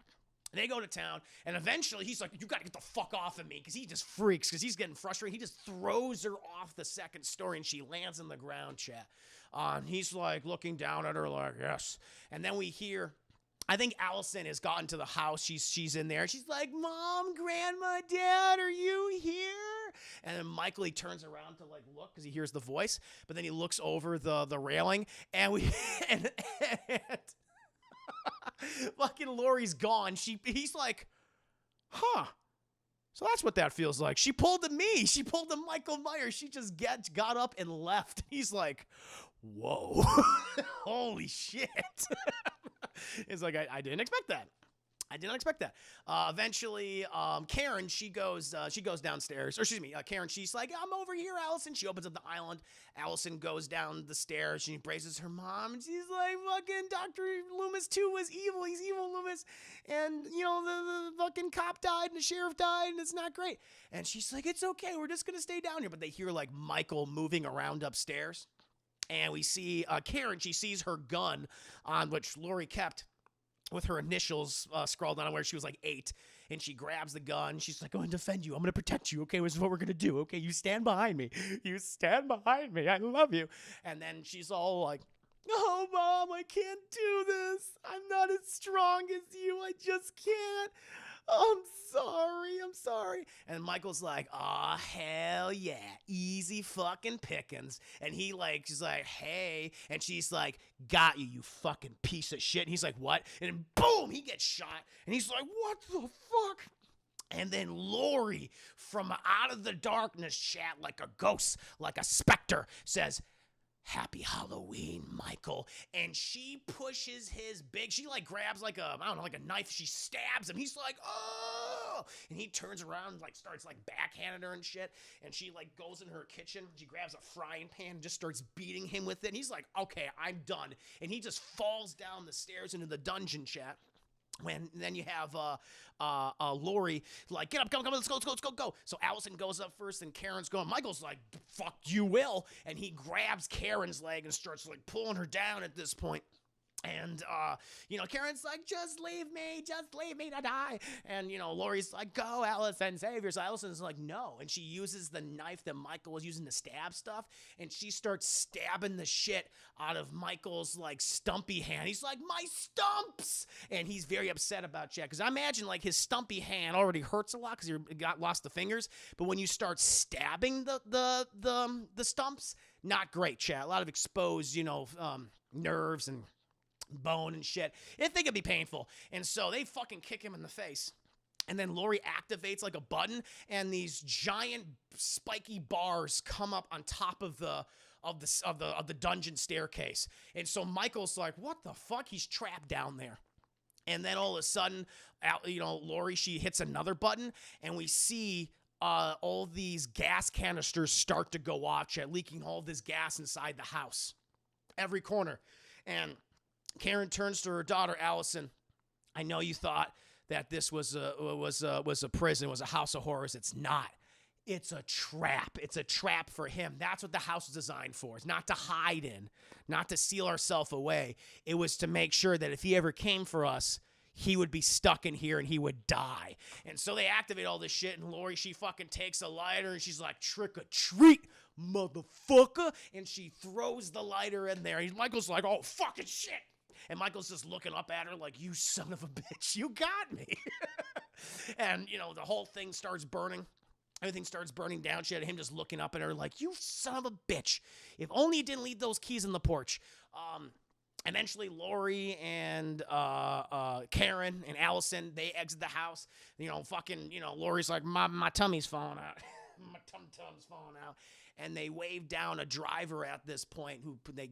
they go to town, and eventually he's like, you got to get the fuck off of me, because he just freaks, because he's getting frustrated. He just throws her off the second story, and she lands on the ground, chat. He's like looking down at her like, yes. And then we hear, I think Allison has gotten to the house. She's in there. She's like, Mom, Grandma, Dad, are you here? And then Michael, he turns around to like look because he hears the voice, but then he looks over the railing, and and fucking Laurie's gone. He's like, huh. So that's what that feels like. She pulled the me. She pulled the Michael Myers. She just got up and left. He's like, whoa, holy shit. It's like, I didn't expect that. I did not expect that. Eventually, Karen, she goes downstairs. Or excuse me, Karen, she's like, I'm over here, Allison. She opens up the island. Allison goes down the stairs. She embraces her mom. And she's like, fucking Dr. Loomis, too, was evil. He's evil, Loomis. And, you know, the fucking cop died and the sheriff died, and it's not great. And she's like, it's okay. We're just going to stay down here. But they hear, like, Michael moving around upstairs. And we see Karen, she sees her gun on which Laurie kept with her initials scrawled on where she was like 8. And she grabs the gun. She's like, I'm going to defend you. I'm going to protect you. Okay, this is what we're going to do. Okay, you stand behind me. You stand behind me. I love you. And then she's all like, oh, Mom, I can't do this. I'm not as strong as you. I just can't. I'm sorry. And Michael's like, aw, hell yeah, easy fucking pickings. And she's like, hey. And she's like, got you, you fucking piece of shit. And he's like, what? And then boom, he gets shot. And he's like, what the fuck? And then Laurie, from out of the darkness, chat, like a ghost, like a specter, says, Happy Halloween, Michael. And she pushes she like grabs like a knife. She stabs him. He's like, oh! And he turns around and like starts like backhanding her and shit. And she like goes in her kitchen. She grabs a frying pan and just starts beating him with it. And he's like, okay, I'm done. And he just falls down the stairs into the dungeon, chat. Then you have Laurie like, get up, come, let's go. So Allison goes up first, and Karen's going. Michael's like, fuck, you will. And he grabs Karen's leg and starts like pulling her down at this point. And, Karen's like, just leave me to die. And, Laurie's like, go, Allison, save yourself. Allison's like, no. And she uses the knife that Michael was using to stab stuff. And she starts stabbing the shit out of Michael's, like, stumpy hand. He's like, my stumps. And he's very upset about that. Because I imagine, like, his stumpy hand already hurts a lot because he lost the fingers. But when you start stabbing the stumps, not great, chat. A lot of exposed, nerves and bone and shit. I think it'd be painful. And so they fucking kick him in the face. And then Laurie activates like a button, and these giant spiky bars come up on top of the dungeon staircase. And so Michael's like, what the fuck? He's trapped down there. And then all of a sudden, Laurie, she hits another button, and we see all these gas canisters start to go off, leaking all this gas inside the house. Every corner. And Karen turns to her daughter, Allison. I know you thought that this was a prison, was a house of horrors. It's not. It's a trap. It's a trap for him. That's what the house was designed for. It's not to hide in, not to seal ourselves away. It was to make sure that if he ever came for us, he would be stuck in here and he would die. And so they activate all this shit, and Laurie, she fucking takes a lighter and she's like, trick or treat, motherfucker. And she throws the lighter in there. Michael's like, oh, fucking shit. And Michael's just looking up at her like, you son of a bitch, you got me. And, you know, the whole thing starts burning. Everything starts burning down. She had him just looking up at her like, you son of a bitch. If only you didn't leave those keys in the porch. Eventually, Laurie and Karen and Allison, they exit the house. You know, fucking, you know, Laurie's like, my tummy's falling out. My tum-tum's falling out. And they wave down a driver at this point who they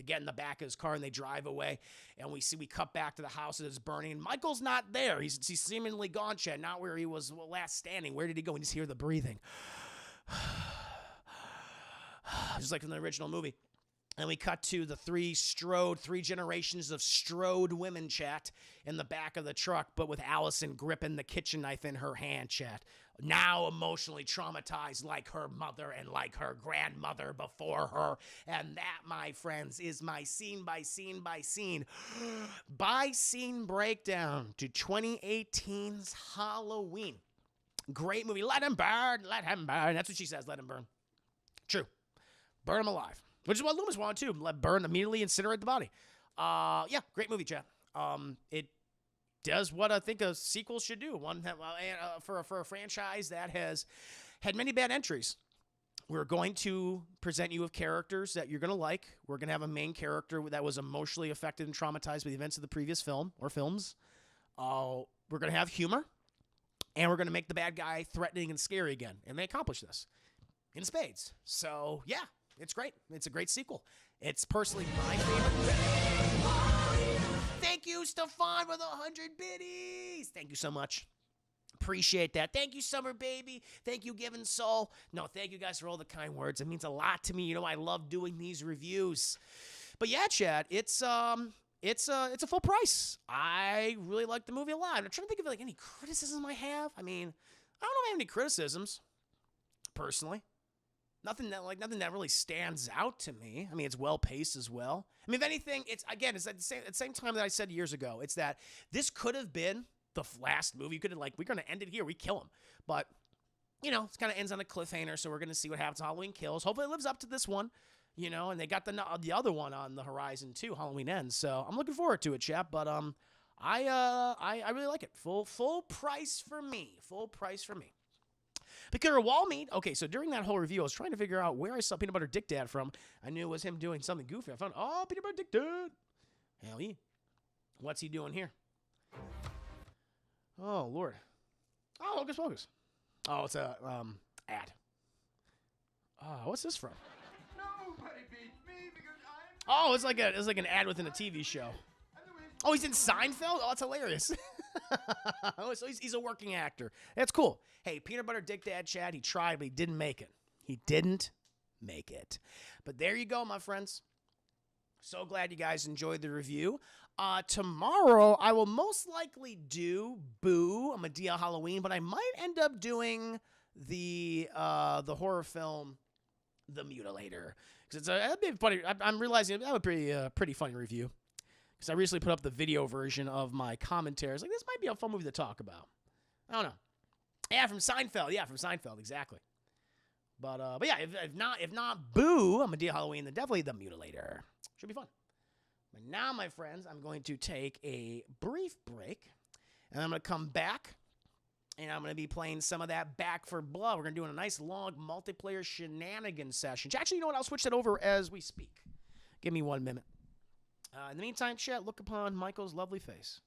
get in the back of his car and they drive away. And we cut back to the house that is burning. Michael's not there. He's seemingly gone, Chad. Not where he was last standing. Where did he go? And you just hear the breathing. Just like in the original movie. And we cut to the three generations of Strode women, chat, in the back of the truck, but with Allison gripping the kitchen knife in her hand, chat. Now emotionally traumatized like her mother and like her grandmother before her. And that, my friends, is my scene by scene by scene breakdown to 2018's Halloween. Great movie. Let him burn. Let him burn. That's what she says. Let him burn. True. Burn him alive. Which is what Loomis wanted too. Let burn, immediately incinerate the body. Yeah, great movie, chat. It does what I think a sequel should do. One that, for a franchise that has had many bad entries. We're going to present you with characters that you're going to like. We're going to have a main character that was emotionally affected and traumatized by the events of the previous film or films. We're going to have humor. And we're going to make the bad guy threatening and scary again. And they accomplish this in spades. So, yeah. It's great. It's a great sequel. It's personally my favorite. Thank you, Stefan, for the 100 biddies. Thank you so much. Appreciate that. Thank you, Summer Baby. Thank you, Given Soul. No, thank you guys for all the kind words. It means a lot to me. You know, I love doing these reviews. But yeah, Chad, it's a full price. I really like the movie a lot. I'm trying to think of like any criticism I have. I mean, I don't know if I have any criticisms, personally. Nothing that really stands out to me. I mean, it's well paced as well. I mean, if anything, it's at the same time that I said years ago. It's that this could have been the last movie. You could have we're gonna end it here. We kill him, but you know, it kind of ends on a cliffhanger. So we're gonna see what happens. Halloween Kills. Hopefully, it lives up to this one. You know, and they got the other one on the horizon too. Halloween Ends. So I'm looking forward to it, chap. But I really like it. Full price for me. Full price for me. Peanut Wall Meat. Okay, so during that whole review, I was trying to figure out where I saw Peanut Butter Dick Dad from. I knew it was him doing something goofy. I found, Peanut Butter Dick Dad. Hell yeah. What's he doing here? Oh, Lord. Oh, Hocus Pocus. Oh, it's a ad. What's this from? Nobody beats me because Oh, it's like an ad within a TV show. Oh, he's in Seinfeld? Oh, that's hilarious. Oh, so he's a working actor. That's cool. Hey, Peanut Butter Dick Dad Chad, he tried, but he didn't make it. He didn't make it. But there you go, my friends. So glad you guys enjoyed the review. Tomorrow, I will most likely do Boo, a Madea Halloween, but I might end up doing the horror film, The Mutilator. Because that'd be funny. I'm realizing that would be a pretty funny review. Because I recently put up the video version of my commentaries. Like, this might be a fun movie to talk about. I don't know. Yeah, from Seinfeld. Yeah, from Seinfeld, exactly. But yeah, if not Boo, I'm a Madea Halloween, then definitely The Mutilator. Should be fun. But now, my friends, I'm going to take a brief break, and I'm going to come back, and I'm going to be playing some of that Back for Blood. We're going to do a nice, long multiplayer shenanigans session. Actually, you know what? I'll switch that over as we speak. Give me 1 minute. In the meantime, chat, look upon Michael's lovely face.